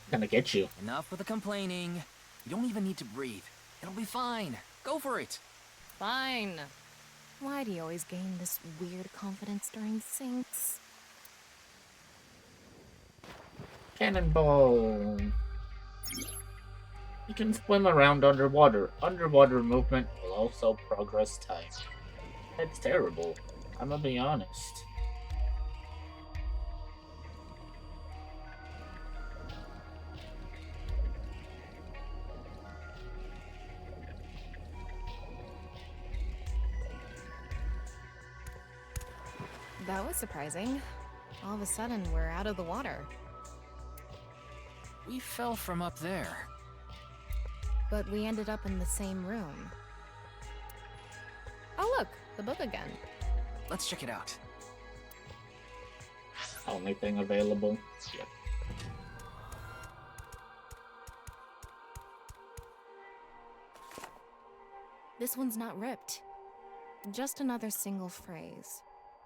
Gonna get you.
Enough with the complaining. You don't even need to breathe. It'll be fine. Go for it.
Fine. Why do you always gain this weird confidence during syncs?
Cannonball. You can swim around underwater. Underwater movement will also progress time. That's terrible. I'm gonna be honest.
That was surprising. All of a sudden, we're out of the water.
We fell from up there.
But we ended up in the same room. Oh look, the book again.
Let's check it out.
Only thing available. Yep.
This one's not ripped. Just another single phrase.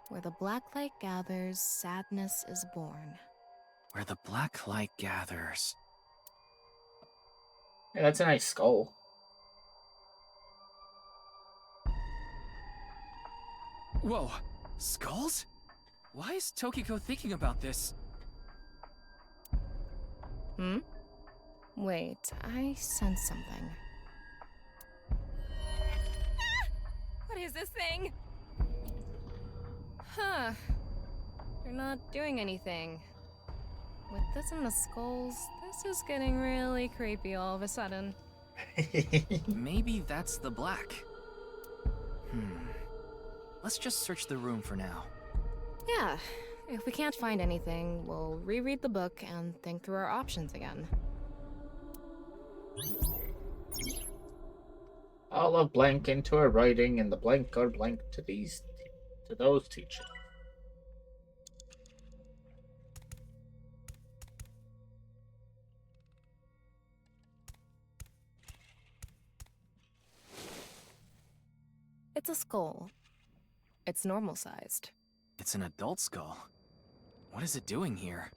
Where the black light gathers, sadness is born.
Where the black light gathers.
Yeah, that's a nice skull.
Whoa, skulls? Why is Tokiko thinking about this?
Hmm? Wait, I sense something. What is this thing? Huh. You're not doing anything. With this and the skulls, this is getting really creepy all of a sudden.
Maybe that's the black. Let's just search the room for now.
Yeah. If we can't find anything, we'll reread the book and think through our options again.
All of blank into her writing, and the blank are blank to those teachings.
It's a skull. It's normal sized.
It's an adult skull. What is it doing here?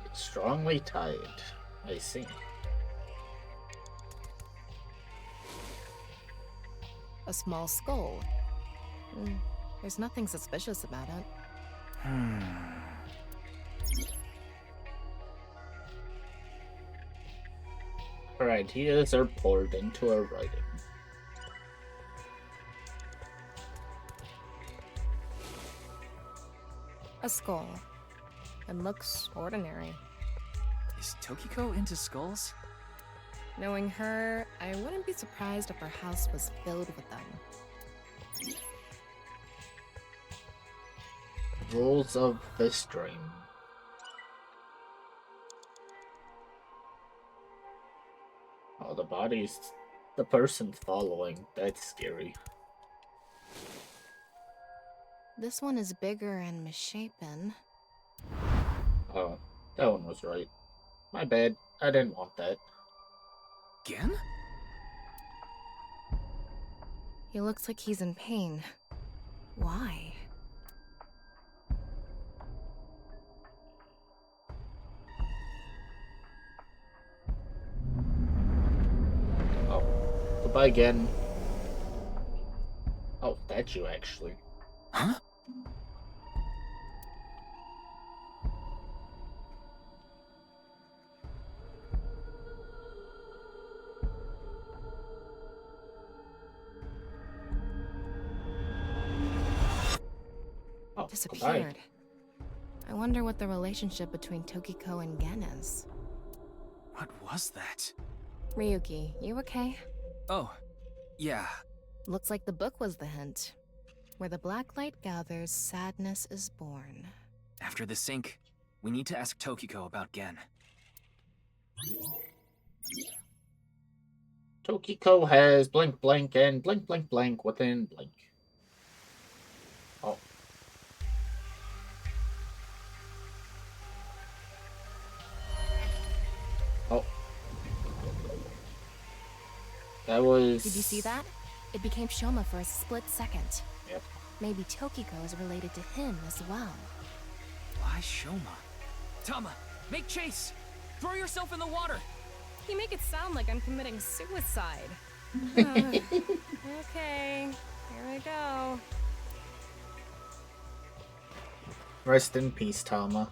It's strongly tied. I see.
A small skull. There's nothing suspicious about it.
Her ideas are poured into her writing.
A skull. It looks ordinary.
Is Tokiko into skulls?
Knowing her, I wouldn't be surprised if her house was filled with them.
Rules of this dream. Oh, the body's the person's following. That's scary.
This one is bigger and misshapen.
Oh, that one was right. My bad. I didn't want that.
Gen?
He looks like he's in pain. Why?
Oh, goodbye again. Oh, that's you actually.
Huh?
Oh,
Disappeared.
goodbye.
I wonder what the relationship between Tokiko and Gen is.
What was that?
Ryuki, you okay?
Oh, yeah.
Looks like the book was the hint. Where the black light gathers, sadness is born.
After the sync, we need to ask Tokiko about Gen.
Tokiko has blank blank and blank blank blank within blank. Oh. Oh. That was...
Did you see that? It became Shoma for a split second.
Yep.
Maybe Tokiko is related to him as well.
Why Shoma? Tama, make chase! Throw yourself in the water!
You make it sound like I'm committing suicide. Okay, here we go.
Rest in peace, Tama.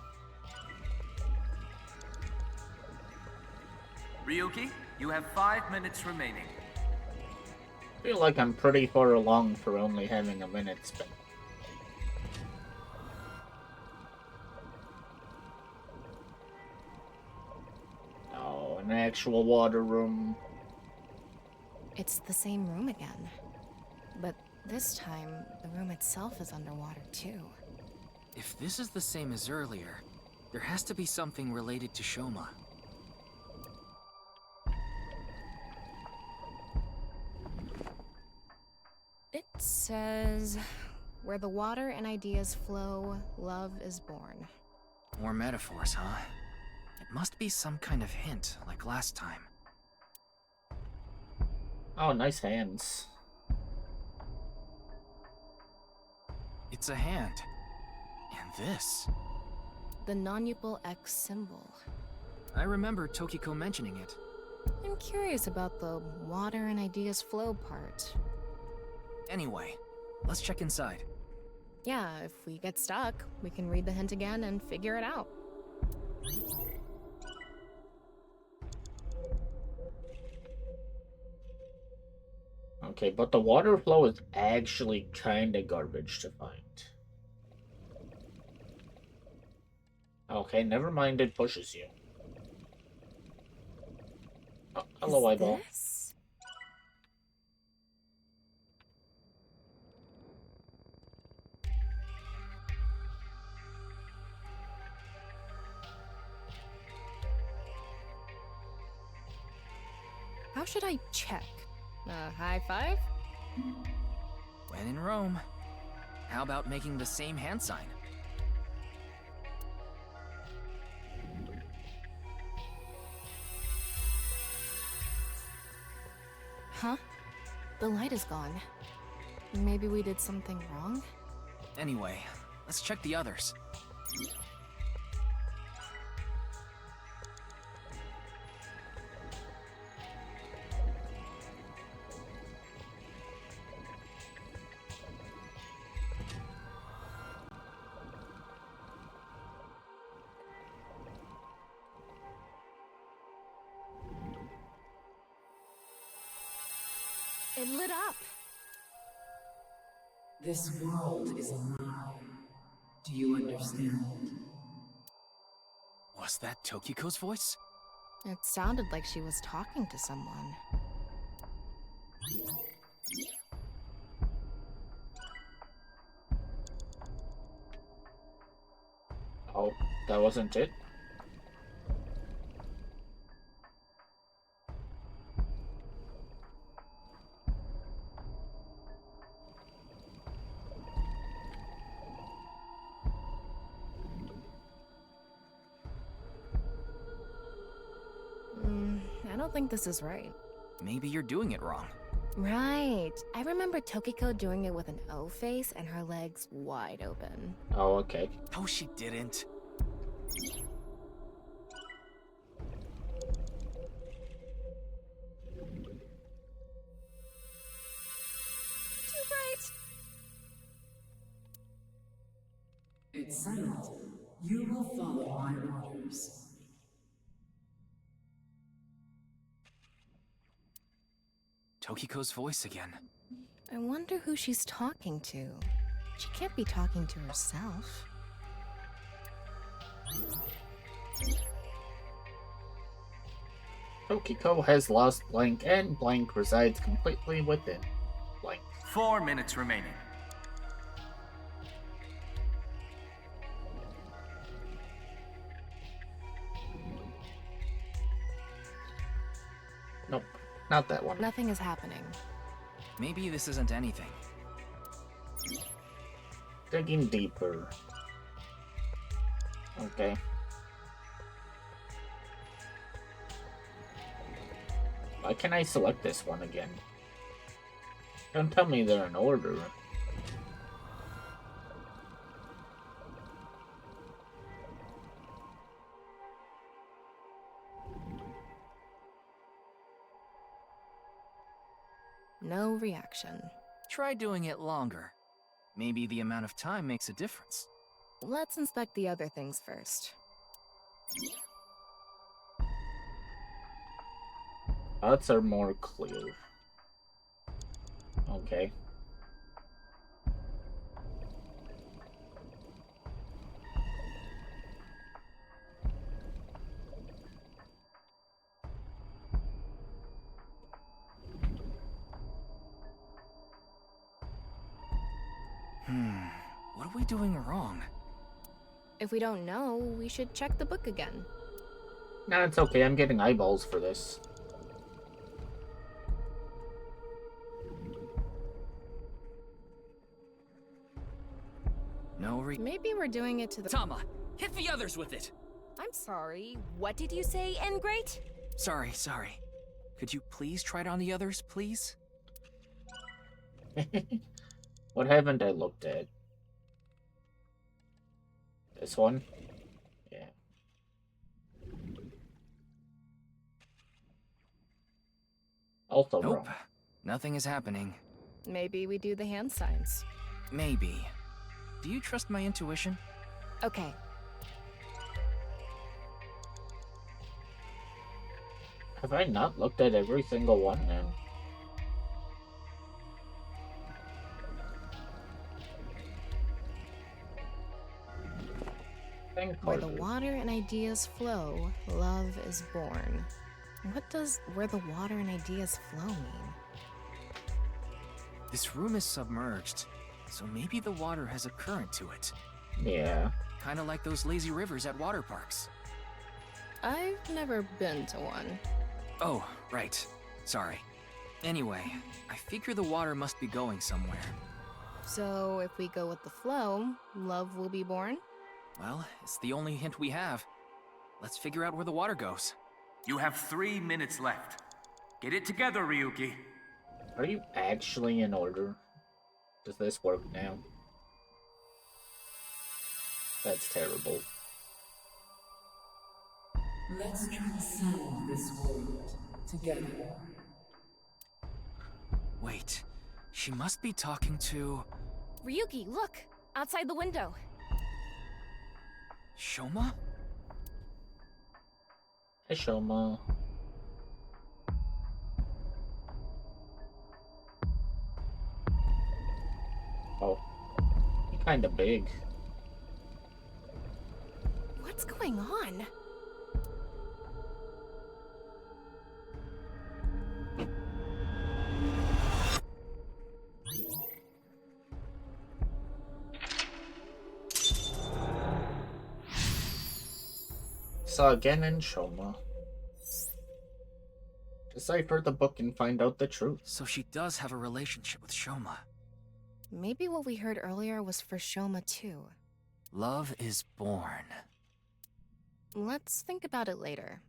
Ryuki, you have 5 minutes remaining.
I feel like I'm pretty far along for only having a minute spent. Oh, an actual water room.
It's the same room again. But this time, the room itself is underwater too.
If this is the same as earlier, there has to be something related to Shoma.
It says, where the water and ideas flow, love is born.
More metaphors, huh? It must be some kind of hint, like last time.
Oh, nice hands.
It's a hand. And this.
The non-upal X symbol.
I remember Tokiko mentioning it.
I'm curious about the water and ideas flow part.
Anyway, let's check inside.
Yeah, if we get stuck, we can read the hint again and figure it out.
Okay, but the water flow is actually kinda garbage to find. Okay, never mind, it pushes you. Oh, hello, eyeball.
This? How should I check? High five?
When in Rome, how about making the same hand sign?
Huh? The light is gone. Maybe we did something wrong?
Anyway, let's check the others.
It lit up.
This world is a lie. Do you understand?
Was that Tokiko's voice?
It sounded like she was talking to someone.
Oh, that wasn't it?
I don't think this is right.
Maybe you're doing it wrong.
Right. I remember Tokiko doing it with an O face and her legs wide open.
Oh, okay.
No, she didn't.
Too bright.
It's settled. You will follow my orders.
Tokiko's voice again.
I wonder who she's talking to. She can't be talking to herself.
Tokiko has lost blank, and blank resides completely within blank.
4 minutes remaining.
Nope, not that one.
Nothing is happening.
Maybe this isn't anything.
Digging deeper. Okay. Why can't I select this one again? Don't tell me they're in order.
No reaction.
Try doing it longer. Maybe the amount of time makes a difference.
Let's inspect the other things first.
Odds are more clear. Okay.
What are we doing wrong?
If we don't know, we should check the book again.
No, it's okay. I'm getting eyeballs for this.
Maybe we're doing it to the—
Tama, hit the others with it!
I'm sorry. What did you say, N-Great?
Sorry. Could you please try it on the others, please?
What haven't I looked at? This one? Yeah. Also
Nope.
wrong.
Nothing is happening.
Maybe we do the hand signs.
Maybe. Do you trust my intuition?
Okay.
Have I not looked at every single one now?
Where the water and ideas flow, love is born. What does "where the water and ideas flow" mean?
This room is submerged, so maybe the water has a current to it.
Yeah.
Kinda like those lazy rivers at water parks.
I've never been to one.
Oh, right. Sorry. Anyway, I figure the water must be going somewhere.
So if we go with the flow, love will be born?
Well, it's the only hint we have. Let's figure out where the water goes.
You have 3 minutes left. Get it together, Ryuki.
Are you actually in order? Does this work now? That's terrible.
Let's transcend this world together.
Wait, she must be talking to...
Ryuki, look! Outside the window.
Shoma?
Hi, Shoma. Oh, you're kinda big.
What's going on?
Saw again in Shoma. Decipher the book and find out the truth.
So she does have a relationship with Shoma.
Maybe what we heard earlier was for Shoma too.
Love is born.
Let's think about it later.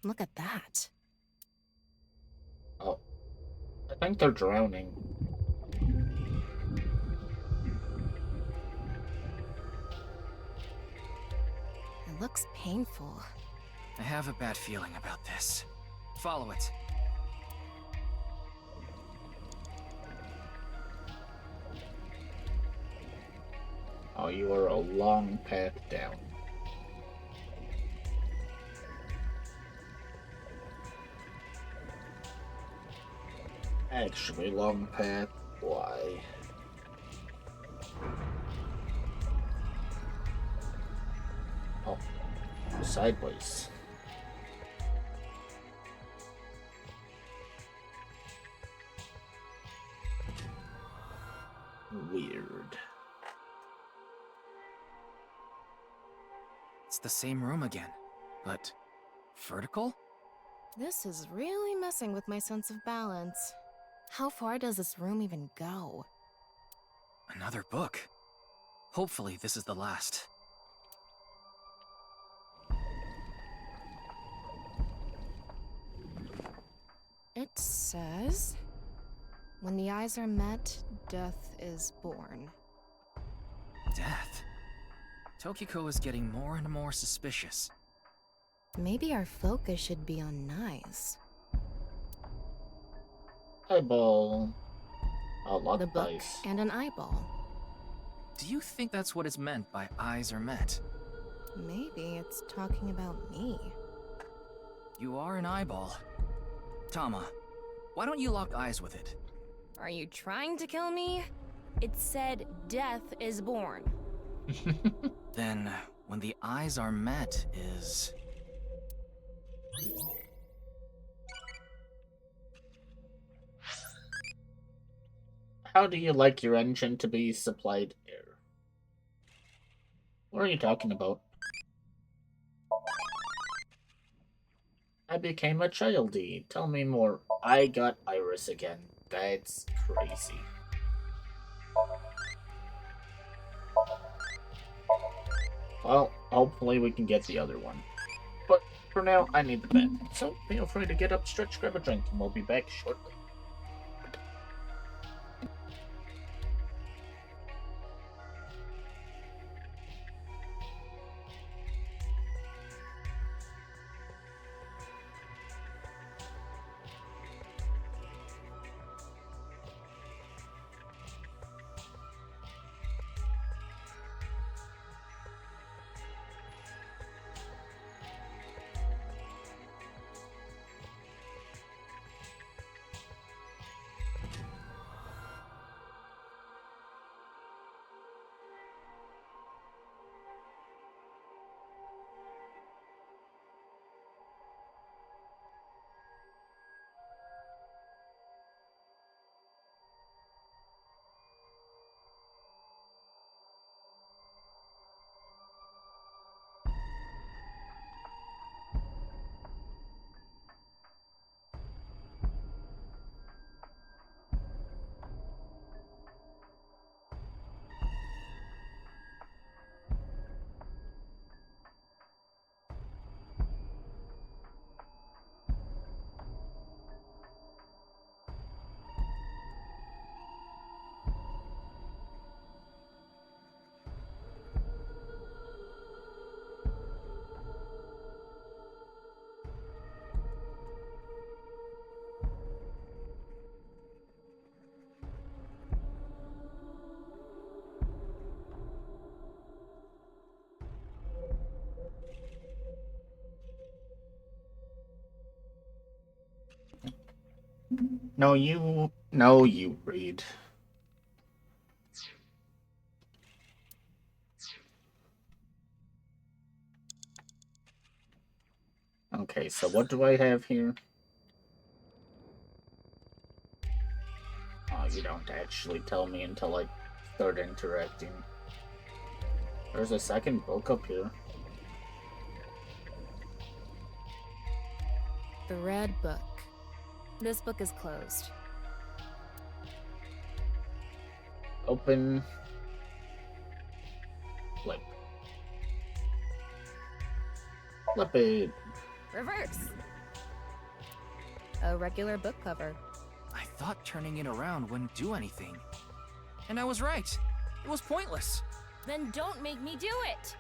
Look at that.
Oh, I think they're drowning.
It looks painful.
I have a bad feeling about this. Follow it.
Oh, you are a long path down. Actually, long path. Why? Oh, sideways. Weird.
It's the same room again, but vertical?
This is really messing with my sense of balance. How far does this room even go?
Another book. Hopefully this is the last.
It says, when the eyes are met, death is born.
Death? Tokiko is getting more and more suspicious.
Maybe our focus should be on Nice.
Eyeball. A lot
The
of
book
eyes.
and an eyeball.
Do you think that's what is meant by eyes are met?
Maybe it's talking about me.
You are an eyeball. Tama, why don't you lock eyes with it?
Are you trying to kill me? It said death is born.
Then, when the eyes are met is...
How do you like your engine to be supplied air? What are you talking about? I became a childie. Tell me more. I got Iris again. That's crazy. Well, hopefully we can get the other one. But for now, I need the bed. So feel free to get up, stretch, grab a drink, and we'll be back shortly. No, you read. Okay, so what do I have here? Oh, you don't actually tell me until I start interacting. There's a second book up here.
The Red Book.
This book is closed.
Open. Flip. Flip it.
Reverse. A regular book cover.
I thought turning it around wouldn't do anything. And I was right. It was pointless.
Then don't make me do it!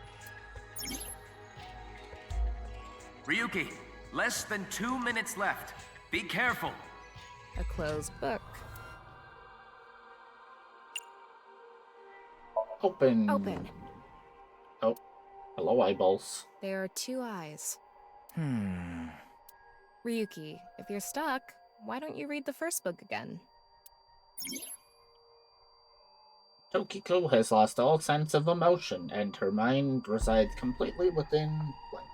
Ryuki, less than 2 minutes left. Be careful.
A closed book.
Open.
Open.
Oh, hello, eyeballs.
There are two eyes. Ryuki, if you're stuck, why don't you read the first book again?
Tokiko has lost all sense of emotion, and her mind resides completely within blank.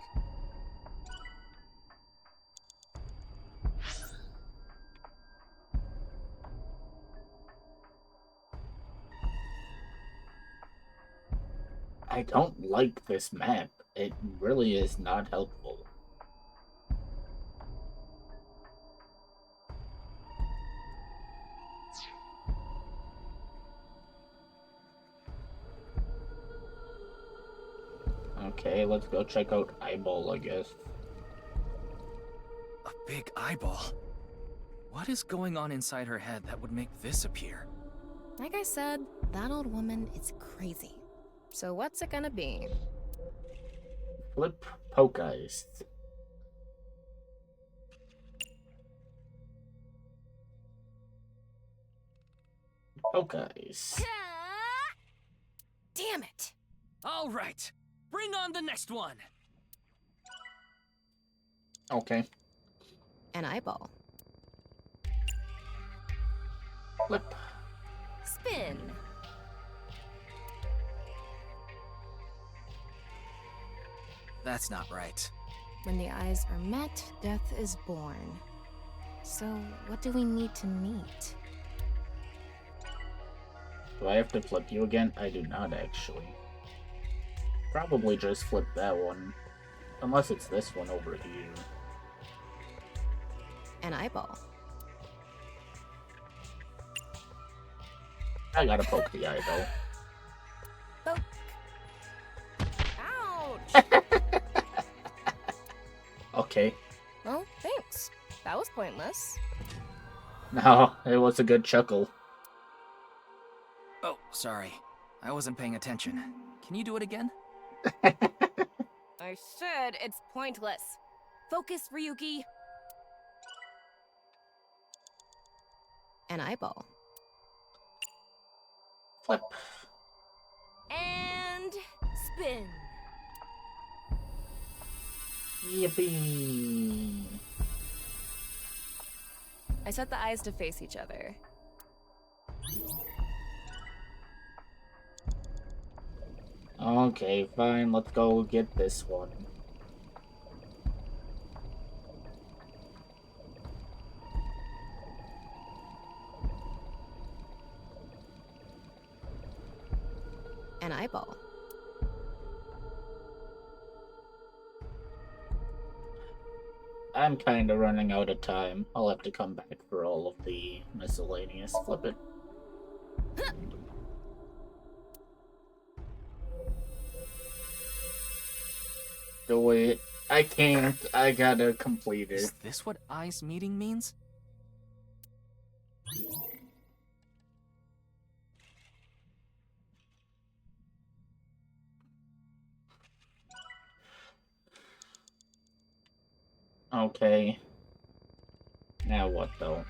I don't like this map. It really is not helpful. Okay, let's go check out Eyeball, I guess.
A big eyeball. What is going on inside her head that would make this appear?
Like I said, that old woman is crazy. So what's it gonna be?
Flip Poke Eyes. Oh, guys.
Damn it!
All right, bring on the next one.
Okay.
An eyeball.
Flip.
Spin.
That's not right.
When the eyes are met, death is born. So, what do we need to meet?
Do I have to flip you again? I do not, actually. Probably just flip that one. Unless it's this one over here.
An eyeball.
I gotta poke the eye, though.
Ouch!
Okay.
Well, thanks. That was pointless.
No, it was a good chuckle.
Oh, sorry. I wasn't paying attention. Can you do it again?
I said it's pointless. Focus, Ryuki.
An eyeball.
Flip.
And spin.
Yippee.
I set the eyes to face each other.
Okay, fine. Let's go get this one.
An eyeball.
I'm kinda running out of time. I'll have to come back for all of the miscellaneous. Flip it. Do it. I can't. I gotta complete it.
Is this what eyes meeting means?
Okay. Now what, though?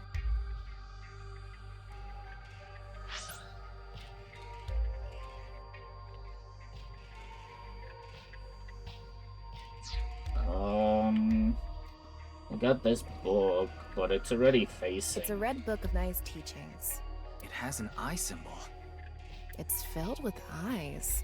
I got this book, but it's already facing.
It's a red book of Nai's teachings.
It has an eye symbol.
It's filled with eyes.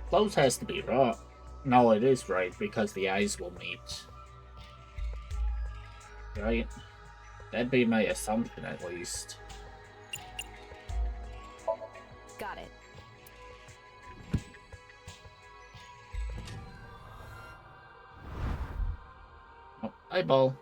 Close has to be wrong. No, it is right, because the eyes will meet. Right? That'd be my assumption, at least.
Got it.
Oh, eyeball.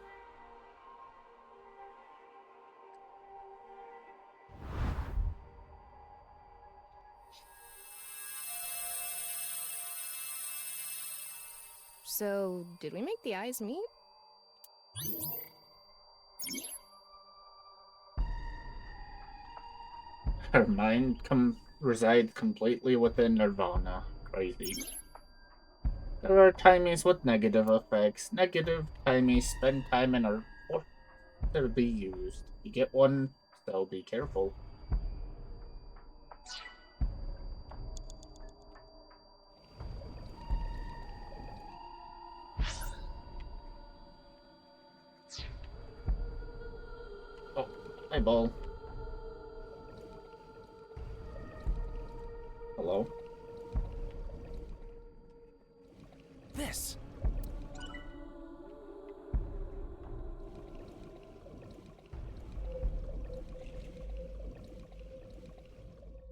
So, did we make the eyes meet?
Her mind resides completely within NirvanA. Crazy. There are timies with negative effects. Negative timies spend time and are forced to be used. You get one, so be careful. Oh, eyeball. Hello?
This.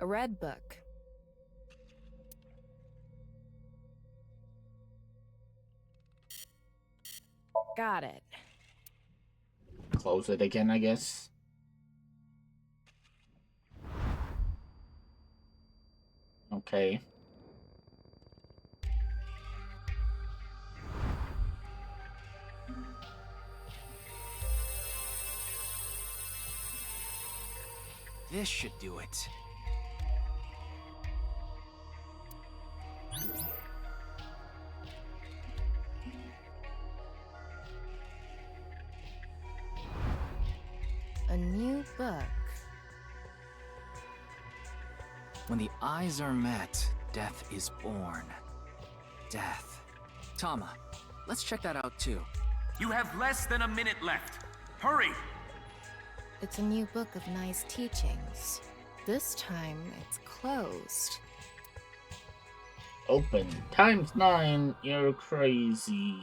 A red book.
Got it.
Close it again, I guess. Okay.
This should do it.
new book.
When the eyes are met, death is born. Death. Tama, let's check that out too.
You have less than a minute left. Hurry!
It's a new book of Nai's teachings. This time, it's closed.
Open. ×9. You're crazy.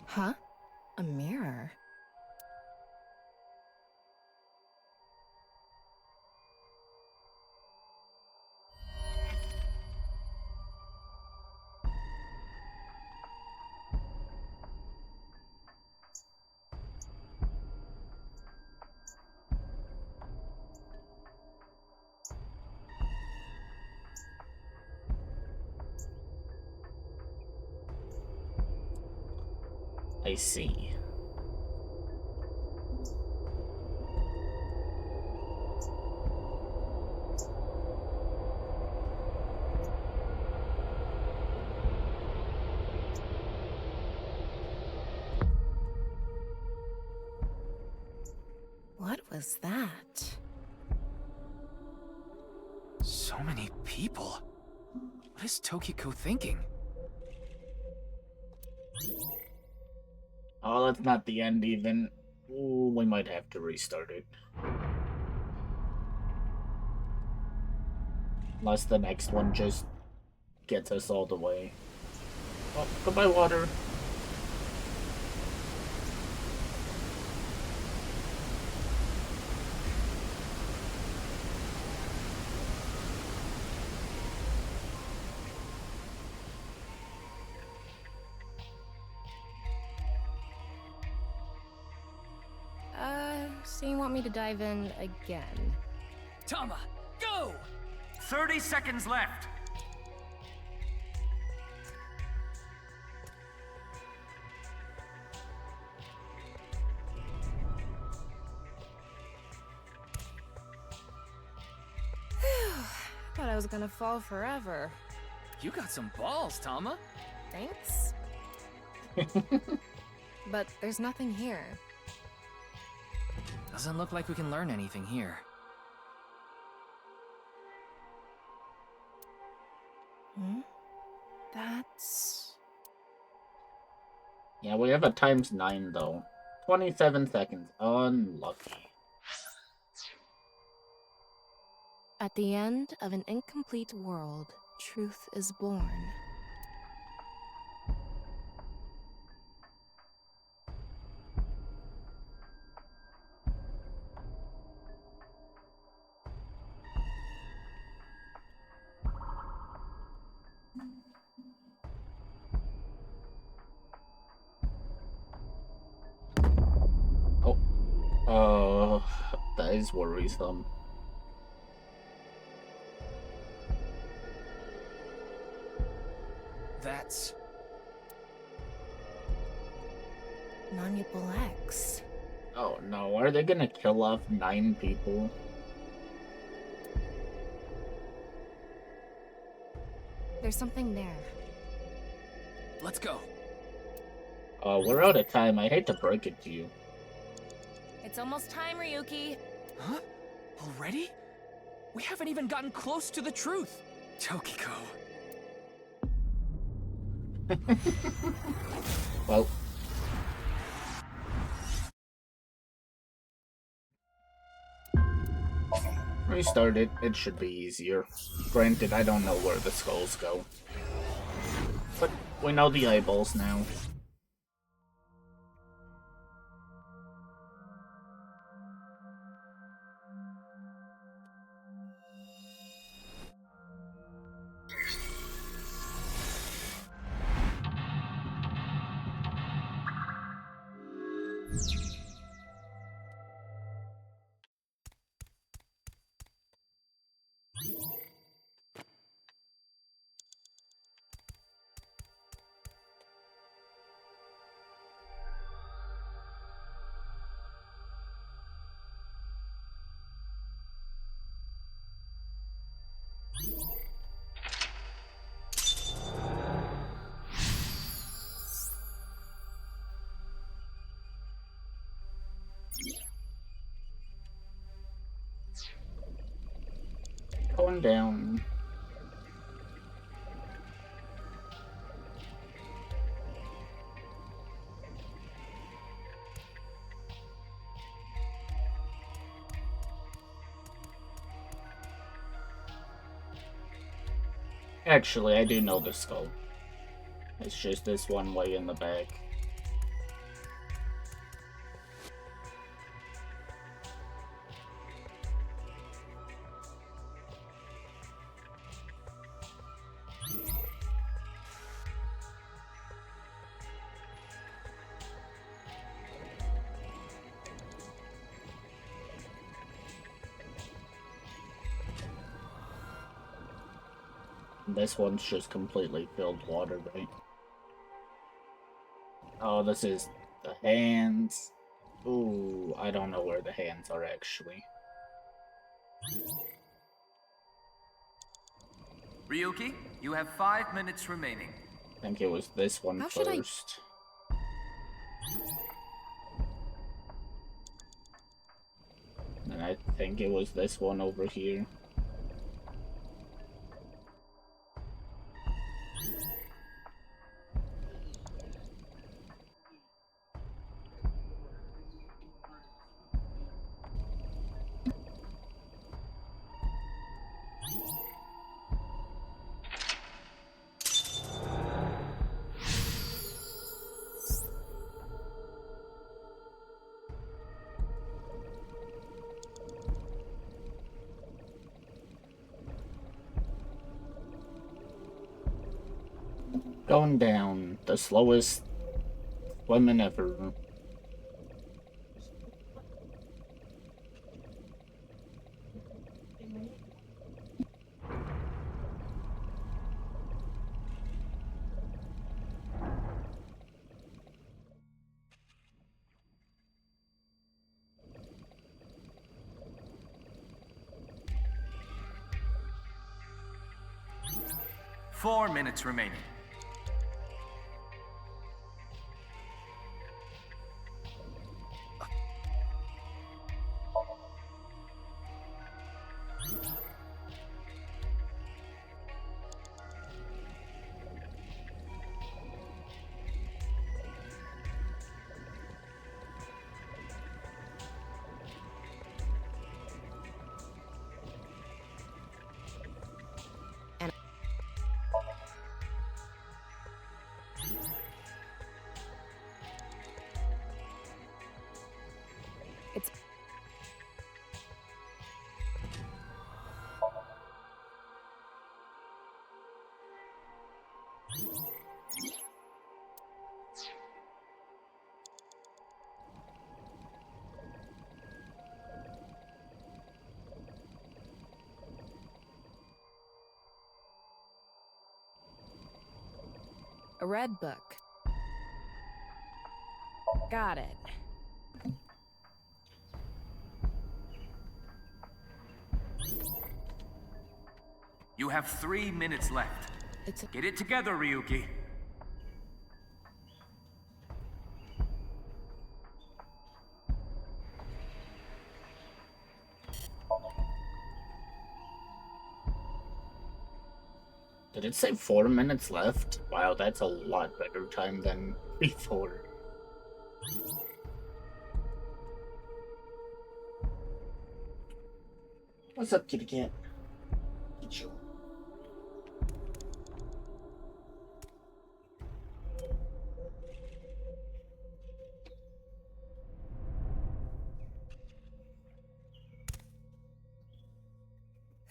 Huh? A mirror?
I see.
What was that?
So many people. What is Tokiko thinking?
Oh, that's not the end even. Ooh, we might have to restart it. Unless the next one just gets us all the way. Oh, goodbye, water.
So you want me to dive in again?
Tama, go!
30 seconds left.
Thought I was gonna fall forever.
You got some balls, Tama.
Thanks. But there's nothing here.
Doesn't look like we can learn anything here.
Hmm? That's...
Yeah, we have a ×9 though. 27 seconds. Unlucky.
At the end of an incomplete world, truth is born.
That is worrisome.
That's...
Non-Nuple X.
Oh no, are they gonna kill off 9 people?
There's something there.
Let's go.
Oh, we're out of time. I hate to break it to you.
It's almost time, Ryuki.
Huh? Already? We haven't even gotten close to the truth. Tokiko.
Well. Restart it. It should be easier. Granted, I don't know where the skulls go. But we know the eyeballs now. Going down. Actually, I do know the skull. It's just this one way in the back. This one's just completely filled water, right? Oh, this is the hands. Ooh, I don't know where the hands are actually.
Ryuki, you have 5 minutes remaining.
I think it was this one first. And I think it was this one over here. Going down, the slowest swimming ever.
Four minutes remaining.
A red book. Got it.
You have 3 minutes left. Get it together, Ryuki.
Did it say 4 minutes left? Wow, that's a lot better time than before. What's up, kitty cat? Get you.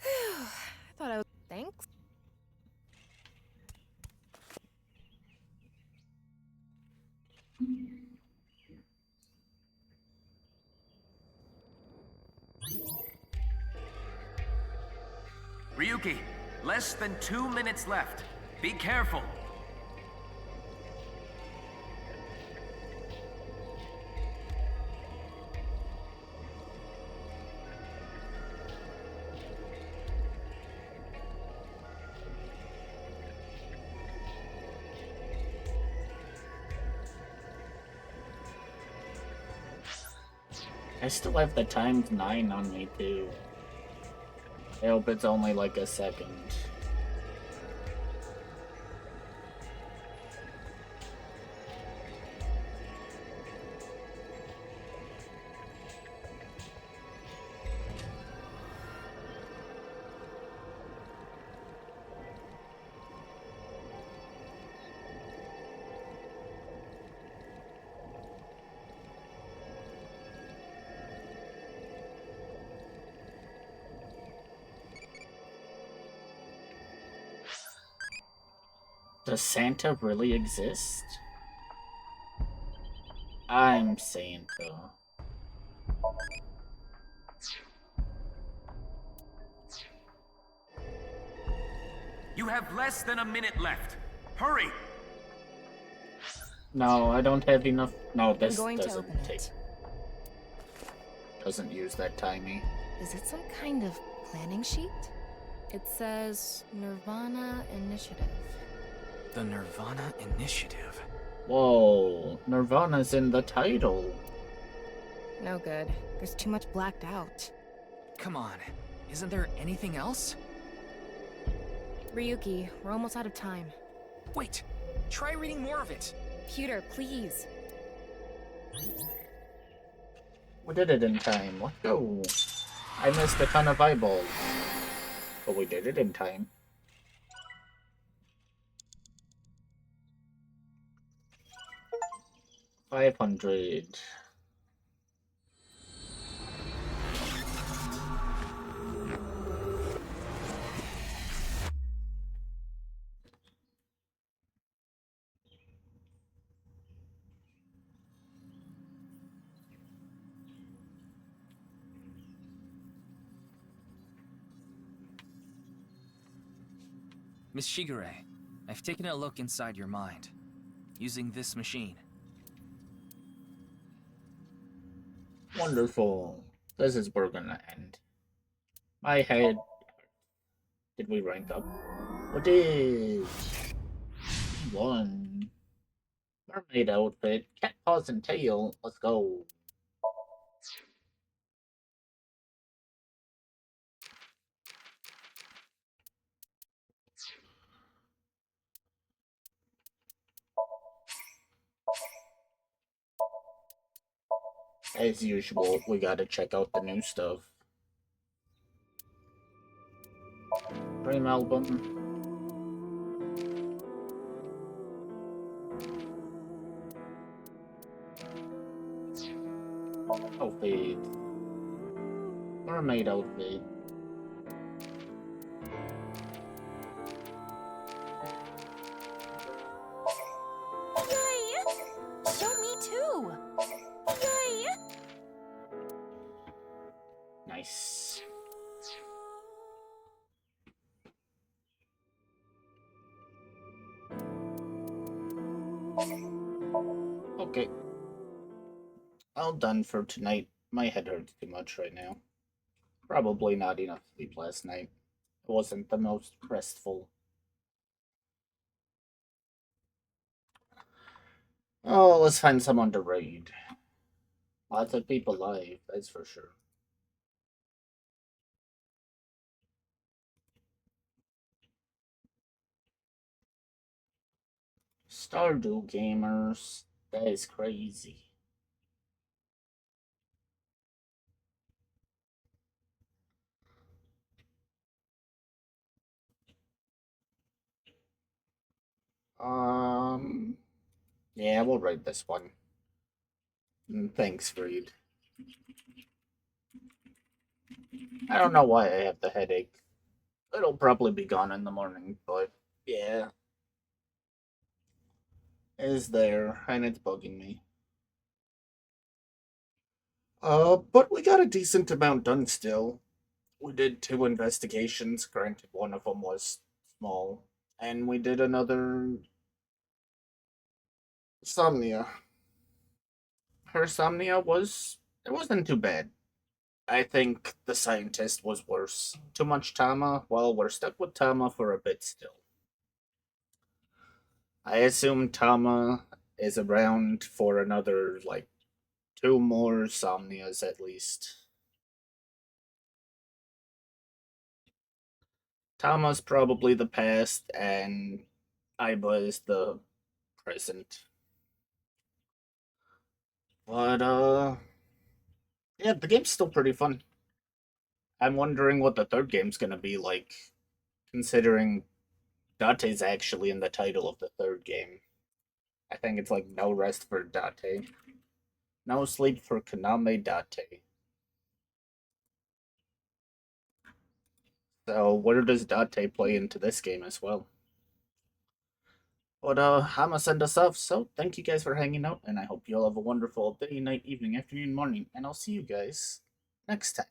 I thought I was... Thanks.
Ryuki, less than 2 minutes left. Be careful.
I still have the ×9 on me too. I hope it's only like a second. Does Santa really exist? I'm Santa.
You have less than a minute left. Hurry!
No, I don't have enough. No, this
I'm going to
doesn't
open
take.
it.
Doesn't use that timey.
Is it some kind of planning sheet? It says NirvanA Initiative.
The NirvanA Initiative.
Whoa, Nirvana's in the title.
No good. There's too much blacked out.
Come on, isn't there anything else?
Ryuki, we're almost out of time.
Wait, try reading more of it.
Pewter, please.
We did it in time. Let's go. I missed a ton of eyeballs. But we did it in time. $500.
Miss Shigure, I've taken a look inside your mind, using this machine.
Wonderful. This is where we're gonna end. My head. Did we rank up? We did. One. Mermaid outfit. Cat paws and tail. Let's go. As usual, we gotta check out the new stuff. Dream album. Outfit. Mermaid outfit.
Yay! Show me too! Yay!
Nice. Okay. All done for tonight. My head hurts too much right now. Probably not enough sleep last night. It wasn't the most restful. Oh, let's find someone to raid. Lots of people live, that's for sure. Stardew gamers. That is crazy. Yeah, we'll raid this one. Thanks, Reed. I don't know why I have the headache. It'll probably be gone in the morning, but yeah. It is there, and it's bugging me. But we got a decent amount done still. We did 2 investigations, granted one of them was small, and we did another Somnia. Her Somnia it wasn't too bad. I think the scientist was worse. Too much Tama? Well, we're stuck with Tama for a bit still. I assume Tama is around for another, like, 2 more Somnias at least. Tama's probably the past, and Aiba is the present. But, yeah, the game's still pretty fun. I'm wondering what the third game's gonna be like, considering Date's actually in the title of the third game. I think it's like No Rest for Date. No Sleep for Kaname Date. So where does Date play into this game as well? But I'ma send us off, so thank you guys for hanging out, and I hope you all have a wonderful day, night, evening, afternoon, morning, and I'll see you guys next time.